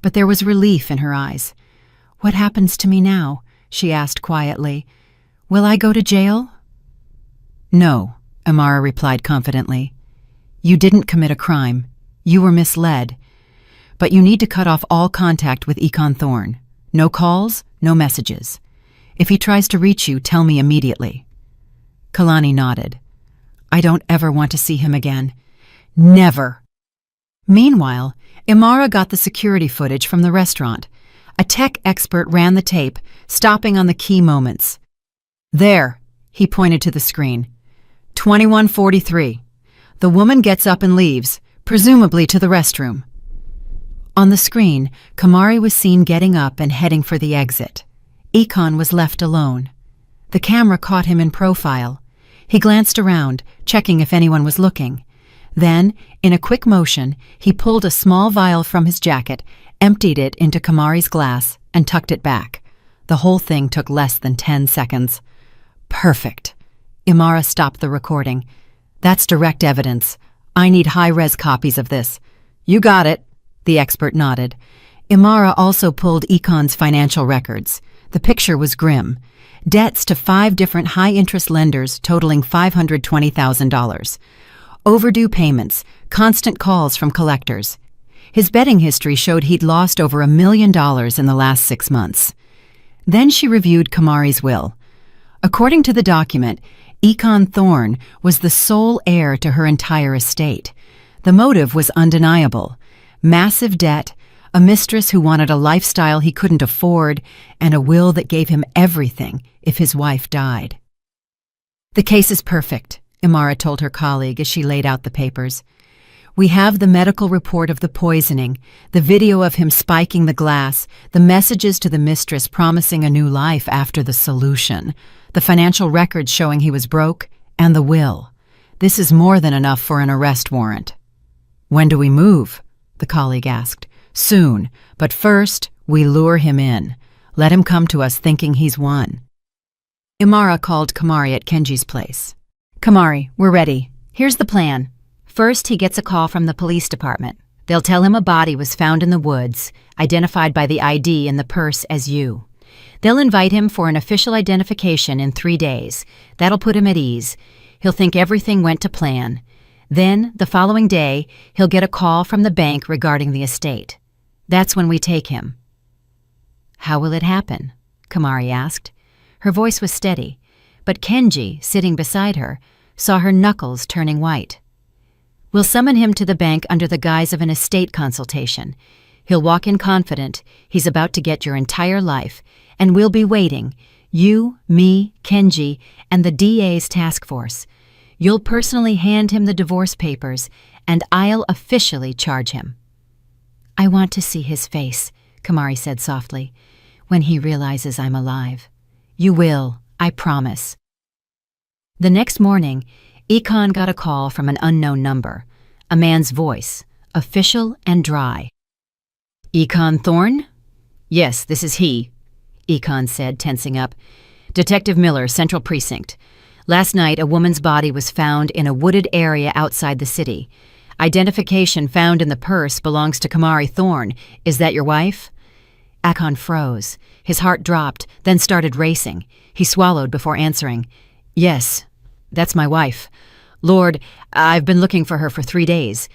but there was relief in her eyes. "What happens to me now?" she asked quietly. "Will I go to jail?" "No," Imara replied confidently. "You didn't commit a crime. You were misled. But you need to cut off all contact with Ekon Thorne. No calls, no messages. If he tries to reach you, tell me immediately." Kalani nodded. "I don't ever want to see him again. Never." Meanwhile, Imara got the security footage from the restaurant. A tech expert ran the tape, stopping on the key moments. "There," he pointed to the screen. 21:43. The woman gets up and leaves, presumably to the restroom. On the screen, Kamari was seen getting up and heading for the exit. Ekon was left alone. The camera caught him in profile. He glanced around, checking if anyone was looking. Then, in a quick motion, he pulled a small vial from his jacket, emptied it into Kamari's glass, and tucked it back. The whole thing took less than 10 seconds. "Perfect." Imara stopped the recording. "That's direct evidence. I need high-res copies of this." "You got it," the expert nodded. Imara also pulled Ekon's financial records. The picture was grim. Debts to 5 different high-interest lenders totaling $520,000. Overdue payments, constant calls from collectors. His betting history showed he'd lost over $1 million in the last 6 months. Then she reviewed Kamari's will. According to the document, Ekon Thorne was the sole heir to her entire estate. The motive was undeniable. Massive debt, a mistress who wanted a lifestyle he couldn't afford, and a will that gave him everything if his wife died. "The case is perfect," Imara told her colleague as she laid out the papers. "We have the medical report of the poisoning, the video of him spiking the glass, the messages to the mistress promising a new life after the solution, the financial records showing he was broke, and the will. This is more than enough for an arrest warrant." "When do we move?" the colleague asked. "Soon, but first we lure him in. Let him come to us thinking he's won." Imara called Kamari at Kenji's place. "Kamari, we're ready. Here's the plan. First, he gets a call from the police department. They'll tell him a body was found in the woods, identified by the ID in the purse as you. They'll invite him for an official identification in 3 days. That'll put him at ease. He'll think everything went to plan. Then, the following day, he'll get a call from the bank regarding the estate. That's when we take him." "How will it happen?" Kamari asked. Her voice was steady, but Kenji, sitting beside her, saw her knuckles turning white. "We'll summon him to the bank under the guise of an estate consultation. He'll walk in confident he's about to get your entire life, and we'll be waiting, you, me, Kenji, and the DA's task force. You'll personally hand him the divorce papers, and I'll officially charge him." "I want to see his face," Kamari said softly, "when he realizes I'm alive. You will, I promise." The next morning, Econ got a call from an unknown number, a man's voice, official and dry. "Econ Thorne?" "Yes, this is he," Econ said, tensing up. "Detective Miller, Central Precinct. Last night, a woman's body was found in a wooded area outside the city. Identification found in the purse belongs to Kamari Thorne. Is that your wife?" Akon froze. His heart dropped, then started racing. He swallowed before answering. "Yes, that's my wife. Lord, I've been looking for her for 3 days.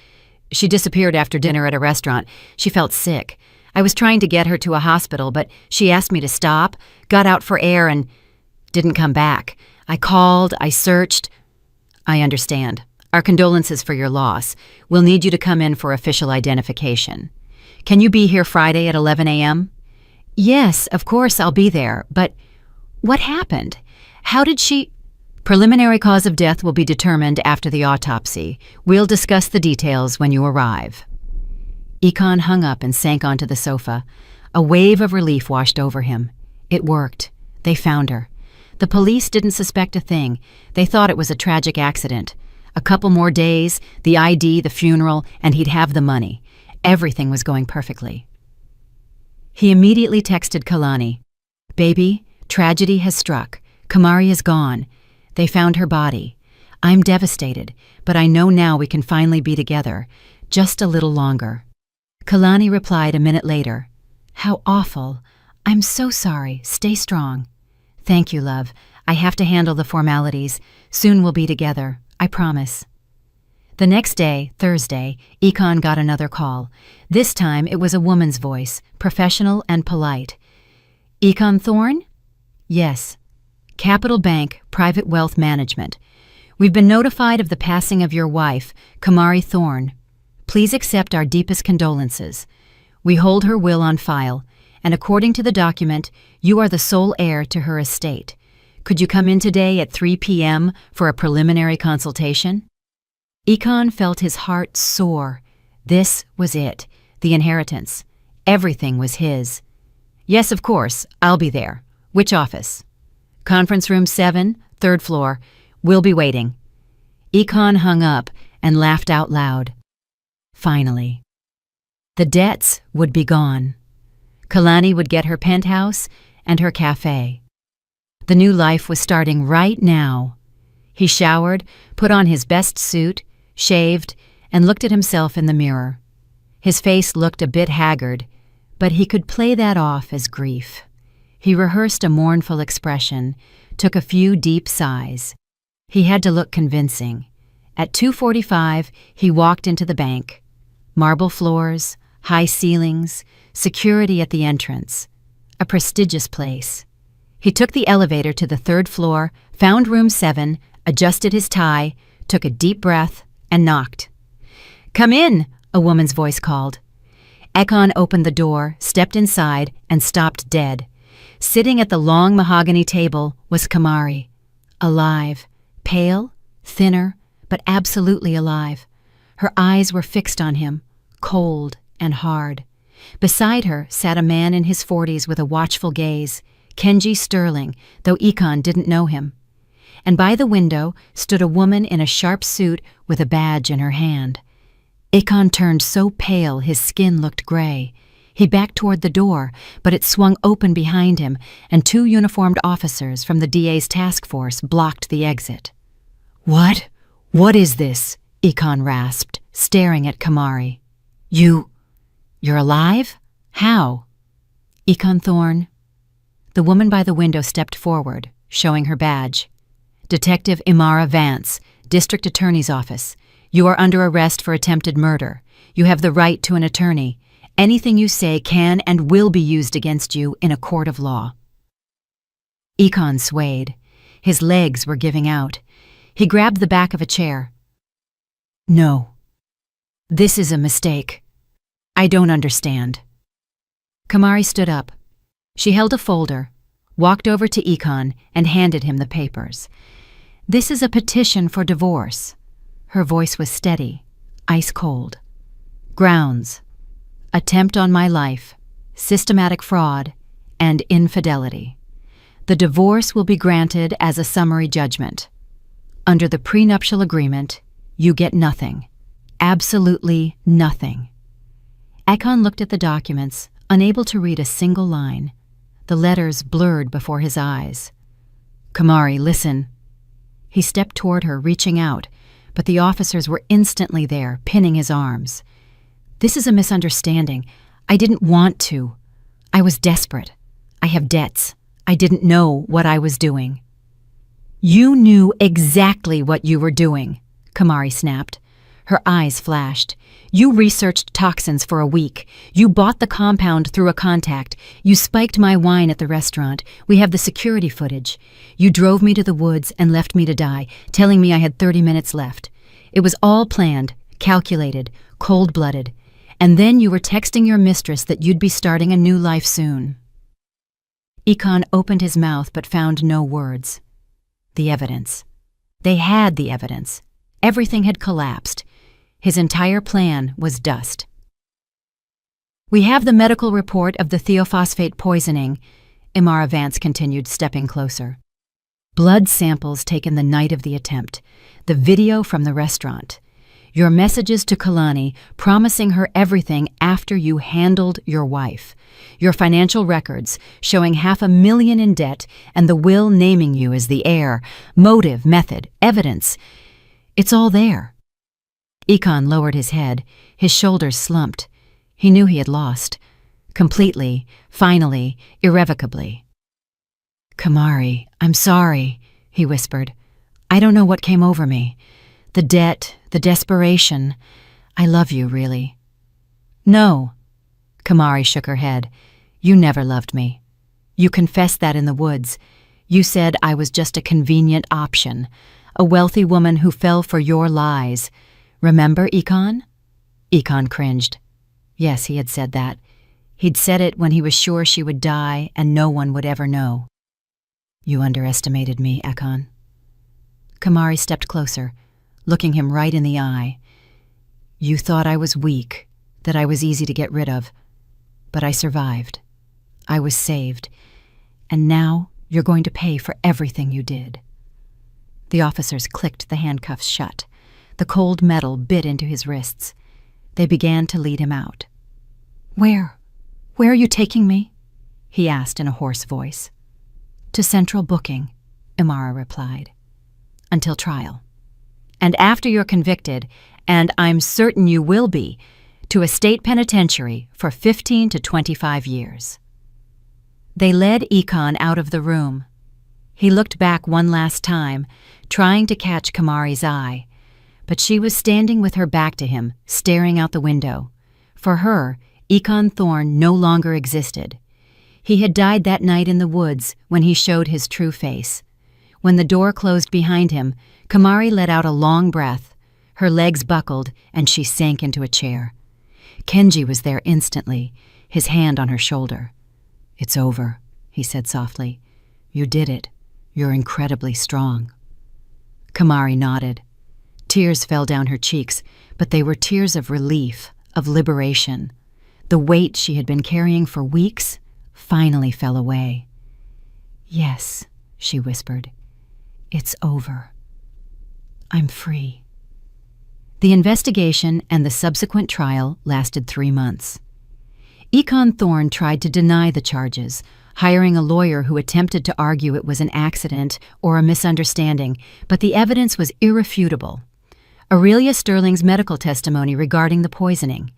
She disappeared after dinner at a restaurant. She felt sick. I was trying to get her to a hospital, but she asked me to stop, got out for air, and didn't come back. I called, I searched." "I understand. Our condolences for your loss. We'll need you to come in for official identification. Can you be here Friday at 11 a.m.? "Yes, of course I'll be there, but what happened? How did she—" "Preliminary cause of death will be determined after the autopsy. We'll discuss the details when you arrive." Econ hung up and sank onto the sofa. A wave of relief washed over him. It worked. They found her. The police didn't suspect a thing. They thought it was a tragic accident. A couple more days, the ID, the funeral, and he'd have the money. Everything was going perfectly. He immediately texted Kalani. "Baby, tragedy has struck. Kamari is gone. They found her body. I'm devastated, but I know now we can finally be together. Just a little longer." Kalani replied a minute later. "How awful. I'm so sorry. Stay strong." "Thank you, love. I have to handle the formalities. Soon we'll be together. I promise." The next day, Thursday, Econ got another call. This time it was a woman's voice, professional and polite. "Econ Thorne?" "Yes. Capital Bank, Private Wealth Management. We've been notified of the passing of your wife, Kamari Thorne. Please accept our deepest condolences. We hold her will on file, and according to the document, you are the sole heir to her estate. Could you come in today at 3 p.m. for a preliminary consultation?" Econ felt his heart soar. This was it, the inheritance. Everything was his. "Yes, of course. I'll be there. Which office?" "Conference room 7, 3rd floor. We'll be waiting." Econ hung up and laughed out loud. Finally. The debts would be gone. Kalani would get her penthouse and her cafe. The new life was starting right now. He showered, put on his best suit, shaved, and looked at himself in the mirror. His face looked a bit haggard, but he could play that off as grief. He rehearsed a mournful expression, took a few deep sighs. He had to look convincing. At 2:45, he walked into the bank. Marble floors, high ceilings, security at the entrance. A prestigious place. He took the elevator to the 3rd floor, found room 7, adjusted his tie, took a deep breath, and knocked. "Come in," a woman's voice called. Econ opened the door, stepped inside, and stopped dead. Sitting at the long mahogany table was Kamari. Alive, pale, thinner, but absolutely alive. Her eyes were fixed on him, cold and hard. Beside her sat a man in his 40s with a watchful gaze, Kenji Sterling, though Econ didn't know him. And by the window stood a woman in a sharp suit with a badge in her hand. Econ turned so pale his skin looked gray. He backed toward the door, but it swung open behind him, and 2 uniformed officers from the DA's task force blocked the exit. "What? What is this?" Econ rasped, staring at Kamari. You're alive? How?" "Econ Thorne." The woman by the window stepped forward, showing her badge. "Detective Imara Vance, District Attorney's Office. You are under arrest for attempted murder. You have the right to an attorney. Anything you say can and will be used against you in a court of law." Econ swayed. His legs were giving out. He grabbed the back of a chair. "No. This is a mistake. I don't understand." Kamari stood up. She held a folder, walked over to Econ, and handed him the papers. "This is a petition for divorce." Her voice was steady, ice cold. "Grounds. Attempt on my life. systematic fraud, and infidelity. The divorce will be granted as a summary judgment. Under the prenuptial agreement, you get nothing. Absolutely nothing. Akon looked at the documents, unable to read a single line. The letters blurred before his eyes. "Kamari, listen." He stepped toward her, reaching out, but the officers were instantly there, pinning his arms. "This is a misunderstanding. I didn't want to. I was desperate. I have debts. I didn't know what I was doing." "You knew exactly what you were doing," Kamari snapped. Her eyes flashed. "You researched toxins for a week. You bought the compound through a contact. You spiked my wine at the restaurant. We have the security footage. You drove me to the woods and left me to die, telling me I had 30 minutes left. It was all planned, calculated, cold-blooded. And then you were texting your mistress that you'd be starting a new life soon." Akon opened his mouth but found no words. The evidence. They had the evidence. Everything had collapsed. His entire plan was dust. "We have the medical report of the thiophosphate poisoning," Imara Vance continued, stepping closer. "Blood samples taken the night of the attempt. The video from the restaurant. Your messages to Kalani promising her everything after you handled your wife. Your financial records showing $500,000 in debt and the will naming you as the heir. Motive, method, evidence. It's all there." Akon lowered his head. His shoulders slumped. He knew he had lost. Completely, finally, irrevocably. "Kamari, I'm sorry," he whispered. "I don't know what came over me. The debt, the desperation. I love you, really." "No." Kamari shook her head. "You never loved me. You confessed that in the woods. You said I was just a convenient option, a wealthy woman who fell for your lies. Remember, Akon?" Akon cringed. Yes, he had said that. He'd said it when he was sure she would die and no one would ever know. "You underestimated me, Akon." Kamari stepped closer, looking him right in the eye. "You thought I was weak, that I was easy to get rid of. But I survived. I was saved. And now you're going to pay for everything you did." The officers clicked the handcuffs shut. The cold metal bit into his wrists. They began to lead him out. Where are you taking me?" he asked in a hoarse voice. "To central booking," Imara replied. "Until trial. And after you're convicted, and I'm certain you will be, to a state penitentiary for 15 to 25 years. They led Akon out of the room. He looked back one last time, trying to catch Kamari's eye, but she was standing with her back to him, staring out the window. For her, Akon Thorne no longer existed. He had died that night in the woods when he showed his true face. When the door closed behind him, Kamari let out a long breath. Her legs buckled, and she sank into a chair. Kenji was there instantly, his hand on her shoulder. "It's over," he said softly. "You did it. You're incredibly strong." Kamari nodded. Tears fell down her cheeks, but they were tears of relief, of liberation. The weight she had been carrying for weeks finally fell away. "Yes," she whispered. "It's over. I'm free." The investigation and the subsequent trial lasted 3 months. Akon Thorne tried to deny the charges, hiring a lawyer who attempted to argue it was an accident or a misunderstanding, but the evidence was irrefutable. Aurelia Sterling's medical testimony regarding the poisoning,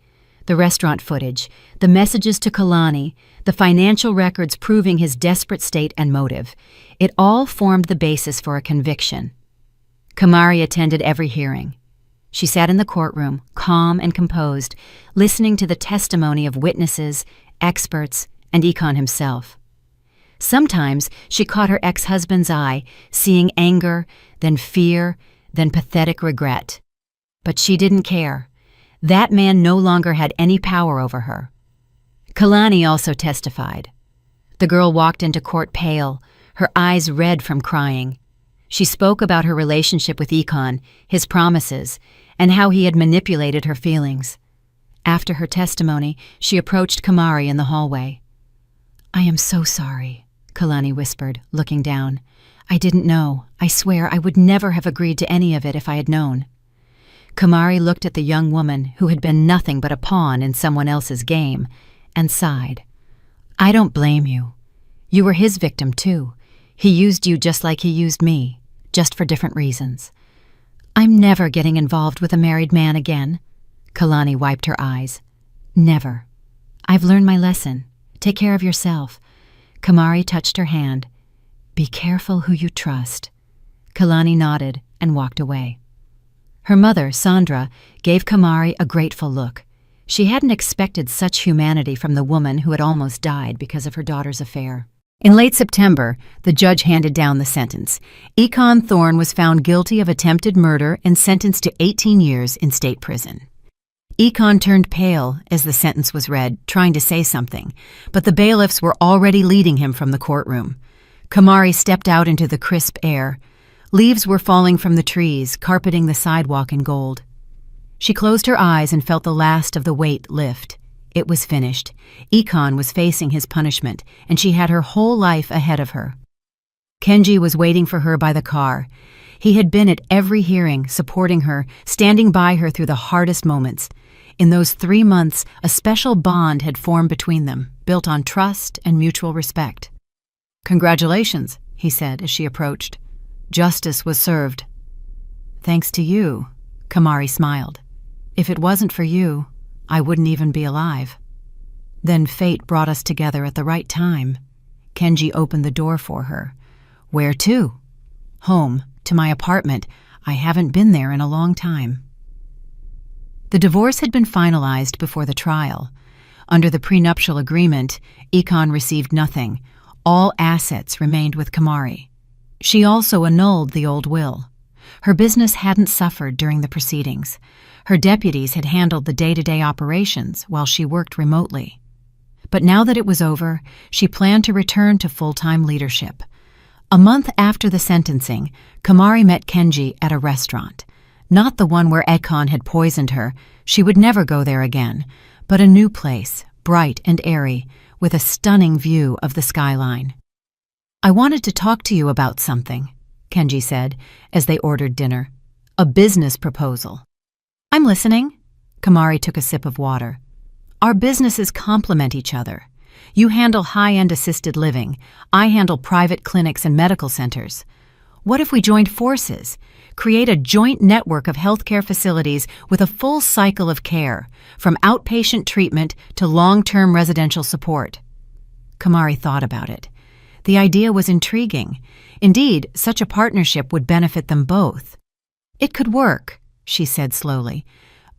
the restaurant footage, the messages to Kalani, the financial records proving his desperate state and motive, it all formed the basis for a conviction. Kamari attended every hearing. She sat in the courtroom, calm and composed, listening to the testimony of witnesses, experts, and Akon himself. Sometimes she caught her ex-husband's eye, seeing anger, then fear, then pathetic regret. But she didn't care. That man no longer had any power over her. Kalani also testified. The girl walked into court pale, her eyes red from crying. She spoke about her relationship with Akon, his promises, and how he had manipulated her feelings. After her testimony, she approached Kamari in the hallway. "I am so sorry," Kalani whispered, looking down. "I didn't know. I swear I would never have agreed to any of it if I had known." Kamari looked at the young woman who had been nothing but a pawn in someone else's game and sighed. "I don't blame you. You were his victim, too. He used you just like he used me, just for different reasons. I'm never getting involved with a married man again." Kalani wiped her eyes. "Never. I've learned my lesson. Take care of yourself." Kamari touched her hand. "Be careful who you trust." Kalani nodded and walked away. Her mother, Sandra, gave Kamari a grateful look. She hadn't expected such humanity from the woman who had almost died because of her daughter's affair. In late September, the judge handed down the sentence. Econ Thorne was found guilty of attempted murder and sentenced to 18 years in state prison. Econ turned pale as the sentence was read, trying to say something, but the bailiffs were already leading him from the courtroom. Kamari stepped out into the crisp air. Leaves were falling from the trees, carpeting the sidewalk in gold. She closed her eyes and felt the last of the weight lift. It was finished. Econ was facing his punishment, and she had her whole life ahead of her. Kenji was waiting for her by the car. He had been at every hearing, supporting her, standing by her through the hardest moments. In those 3 months, a special bond had formed between them, built on trust and mutual respect. "Congratulations," he said as she approached. "Justice was served." "Thanks to you," Kamari smiled. "If it wasn't for you, I wouldn't even be alive." Then fate brought us together at the right time. Kenji opened the door for her. "Where to?" "Home, to my apartment. I haven't been there in a long time." The divorce had been finalized before the trial. Under the prenuptial agreement, Econ received nothing. All assets remained with Kamari. She also annulled the old will. Her business hadn't suffered during the proceedings. Her deputies had handled the day-to-day operations while she worked remotely. But now that it was over, she planned to return to full-time leadership. A month after the sentencing, Kamari met Kenji at a restaurant. Not the one where Econ had poisoned her. She would never go there again, but a new place, bright and airy, with a stunning view of the skyline. "I wanted to talk to you about something," Kenji said as they ordered dinner. "A business proposal." "I'm listening." Kamari took a sip of water. "Our businesses complement each other. You handle high-end assisted living. I handle private clinics and medical centers. What if we joined forces? Create a joint network of healthcare facilities with a full cycle of care, from outpatient treatment to long-term residential support." Kamari thought about it. The idea was intriguing. Indeed, such a partnership would benefit them both. "It could work," she said slowly,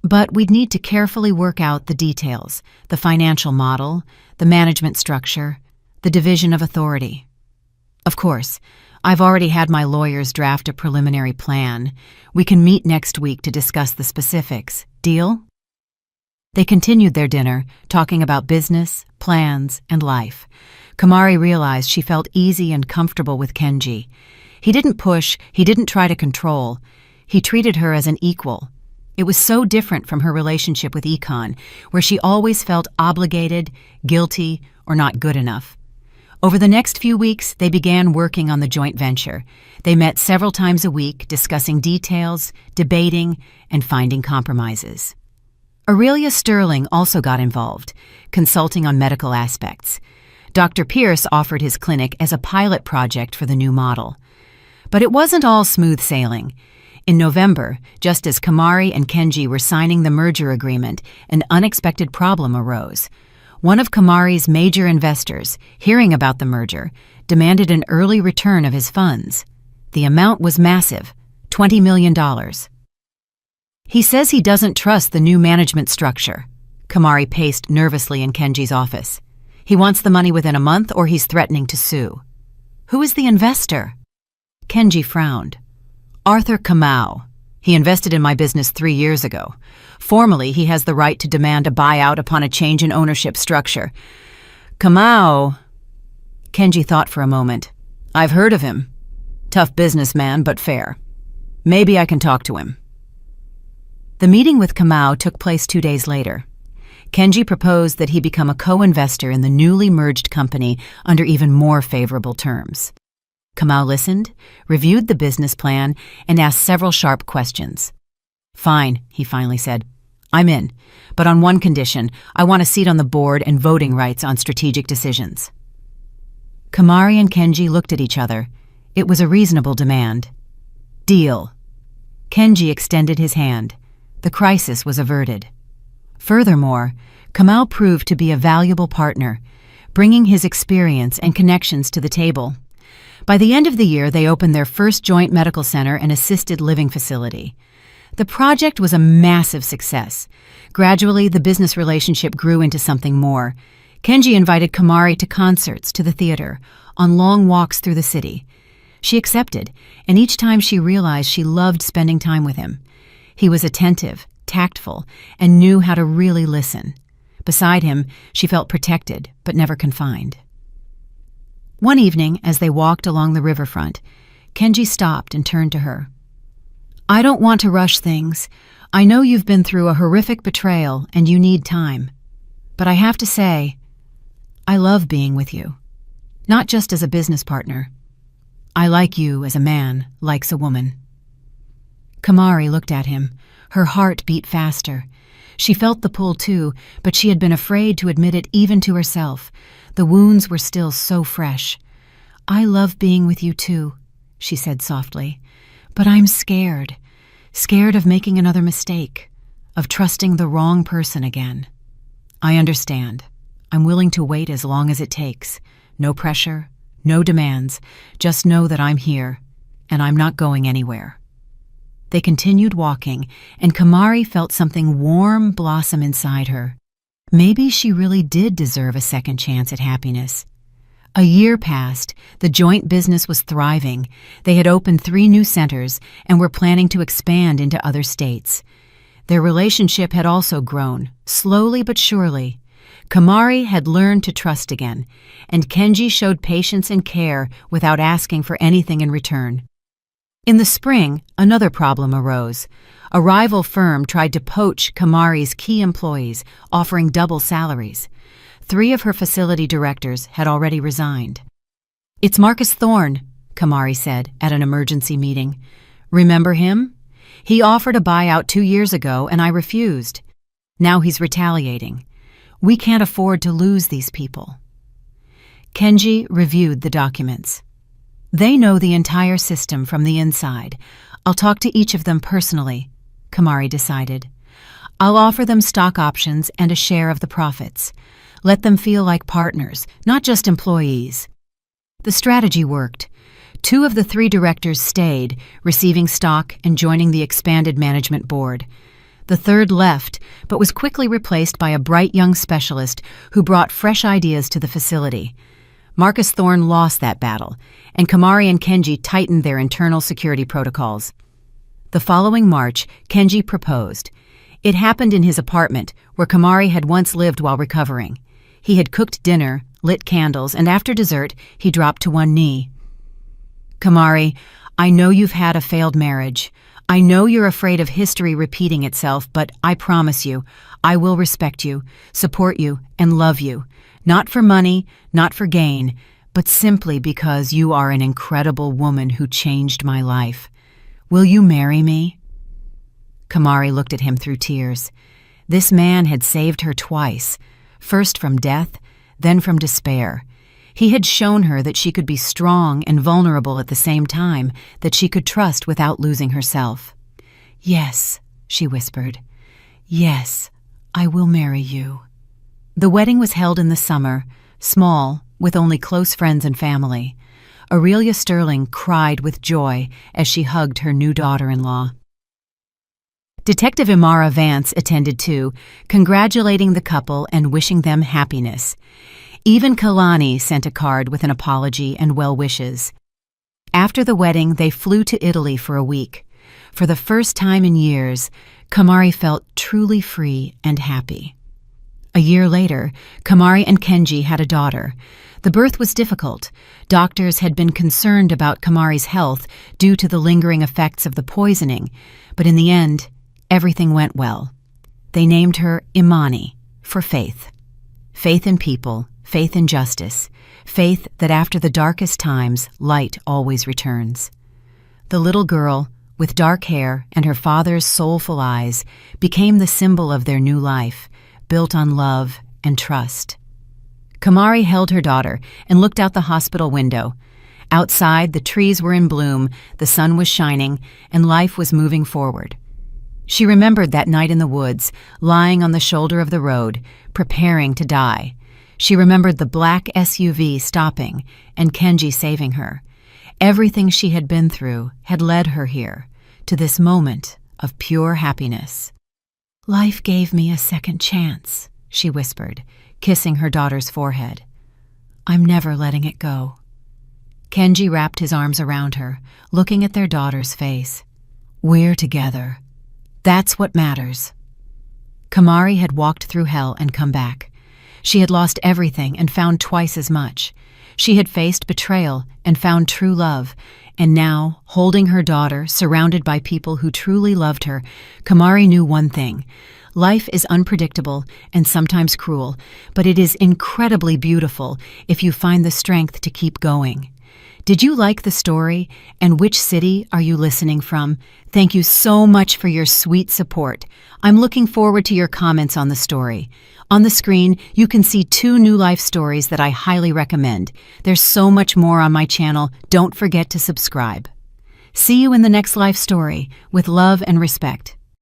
"but we'd need to carefully work out the details, the financial model, the management structure, the division of authority. Of course, I've already had my lawyers draft a preliminary plan. We can meet next week to discuss the specifics. Deal?" They continued their dinner, talking about business, plans, and life. Kamari realized she felt easy and comfortable with Kenji. He didn't push, he didn't try to control. He treated her as an equal. It was so different from her relationship with Econ, where she always felt obligated, guilty, or not good enough. Over the next few weeks, they began working on the joint venture. They met several times a week, discussing details, debating, and finding compromises. Aurelia Sterling also got involved, consulting on medical aspects. Dr. Pierce offered his clinic as a pilot project for the new model. But it wasn't all smooth sailing. In November, just as Kamari and Kenji were signing the merger agreement, an unexpected problem arose. One of Kamari's major investors, hearing about the merger, demanded an early return of his funds. The amount was massive, $20 million. "He says he doesn't trust the new management structure." Kamari paced nervously in Kenji's office. "He wants the money within a month or he's threatening to sue." "Who is the investor?" Kenji frowned. "Arthur Kamau. He invested in my business 3 years ago. Formally, he has the right to demand a buyout upon a change in ownership structure. Kamau..." Kenji thought for a moment. "I've heard of him. Tough businessman, but fair. Maybe I can talk to him." The meeting with Kamau took place 2 days later. Kenji proposed that he become a co-investor in the newly merged company under even more favorable terms. Kamau listened, reviewed the business plan, and asked several sharp questions. "Fine," he finally said. "I'm in, but on one condition: I want a seat on the board and voting rights on strategic decisions." Kamari and Kenji looked at each other. It was a reasonable demand. "Deal." Kenji extended his hand. The crisis was averted. Furthermore, Kamau proved to be a valuable partner, bringing his experience and connections to the table. By the end of the year, they opened their first joint medical center and assisted living facility. The project was a massive success. Gradually, the business relationship grew into something more. Kenji invited Kamari to concerts, to the theater, on long walks through the city. She accepted, and each time she realized she loved spending time with him. He was attentive, tactful, and knew how to really listen. Beside him, she felt protected, but never confined. One evening, as they walked along the riverfront, Kenji stopped and turned to her. "I don't want to rush things. I know you've been through a horrific betrayal and you need time. But I have to say, I love being with you. Not just as a business partner. I like you as a man likes a woman." Kamari looked at him. Her heart beat faster. She felt the pull too, but she had been afraid to admit it even to herself. The wounds were still so fresh. "I love being with you too," she said softly. "But I'm scared. Scared of making another mistake, of trusting the wrong person again." "I understand. I'm willing to wait as long as it takes. No pressure, no demands. Just know that I'm here, and I'm not going anywhere." They continued walking, and Kamari felt something warm blossom inside her. Maybe she really did deserve a second chance at happiness. A year passed. The joint business was thriving. They had opened 3 new centers and were planning to expand into other states. Their relationship had also grown, slowly but surely. Kamari had learned to trust again, and Kenji showed patience and care without asking for anything in return. In the spring, another problem arose. A rival firm tried to poach Kamari's key employees, offering double salaries. 3 of her facility directors had already resigned. "It's Marcus Thorne," Kamari said at an emergency meeting. "Remember him? He offered a buyout 2 years ago and I refused. Now he's retaliating. We can't afford to lose these people." Kenji reviewed the documents. "They know the entire system from the inside. I'll talk to each of them personally," Kamari decided. "I'll offer them stock options and a share of the profits. Let them feel like partners, not just employees." The strategy worked. 2 of the 3 directors stayed, receiving stock and joining the expanded management board. The 3rd left, but was quickly replaced by a bright young specialist who brought fresh ideas to the facility. Marcus Thorne lost that battle, and Kamari and Kenji tightened their internal security protocols. The following March, Kenji proposed. It happened in his apartment, where Kamari had once lived while recovering. He had cooked dinner, lit candles, and after dessert, he dropped to one knee. "Kamari, I know you've had a failed marriage. I know you're afraid of history repeating itself, but I promise you, I will respect you, support you, and love you. Not for money, not for gain, but simply because you are an incredible woman who changed my life. Will you marry me?" Kamari looked at him through tears. This man had saved her twice, first from death, then from despair. He had shown her that she could be strong and vulnerable at the same time, that she could trust without losing herself. "Yes," she whispered. "Yes, I will marry you." The wedding was held in the summer, small, with only close friends and family. Aurelia Sterling cried with joy as she hugged her new daughter-in-law. Detective Imara Vance attended too, congratulating the couple and wishing them happiness. Even Kalani sent a card with an apology and well wishes. After the wedding, they flew to Italy for a week. For the first time in years, Kamari felt truly free and happy. A year later, Kamari and Kenji had a daughter. The birth was difficult. Doctors had been concerned about Kamari's health due to the lingering effects of the poisoning, but in the end, everything went well. They named her Imani, for faith. Faith in people, faith in justice, faith that after the darkest times, light always returns. The little girl, with dark hair and her father's soulful eyes, became the symbol of their new life, built on love and trust. Kamari held her daughter and looked out the hospital window. Outside, the trees were in bloom, the sun was shining, and life was moving forward. She remembered that night in the woods, lying on the shoulder of the road, preparing to die. She remembered the black SUV stopping and Kenji saving her. Everything she had been through had led her here, to this moment of pure happiness. "Life gave me a second chance," she whispered, kissing her daughter's forehead. "I'm never letting it go." Kenji wrapped his arms around her, looking at their daughter's face. "We're together. That's what matters." Kamari had walked through hell and come back. She had lost everything and found twice as much. She had faced betrayal and found true love, and now, holding her daughter, surrounded by people who truly loved her, Kamari knew one thing. Life is unpredictable and sometimes cruel, but it is incredibly beautiful if you find the strength to keep going. Did you like the story? And which city are you listening from? Thank you so much for your sweet support. I'm looking forward to your comments on the story. On the screen, you can see 2 new life stories that I highly recommend. There's so much more on my channel. Don't forget to subscribe. See you in the next life story. With love and respect.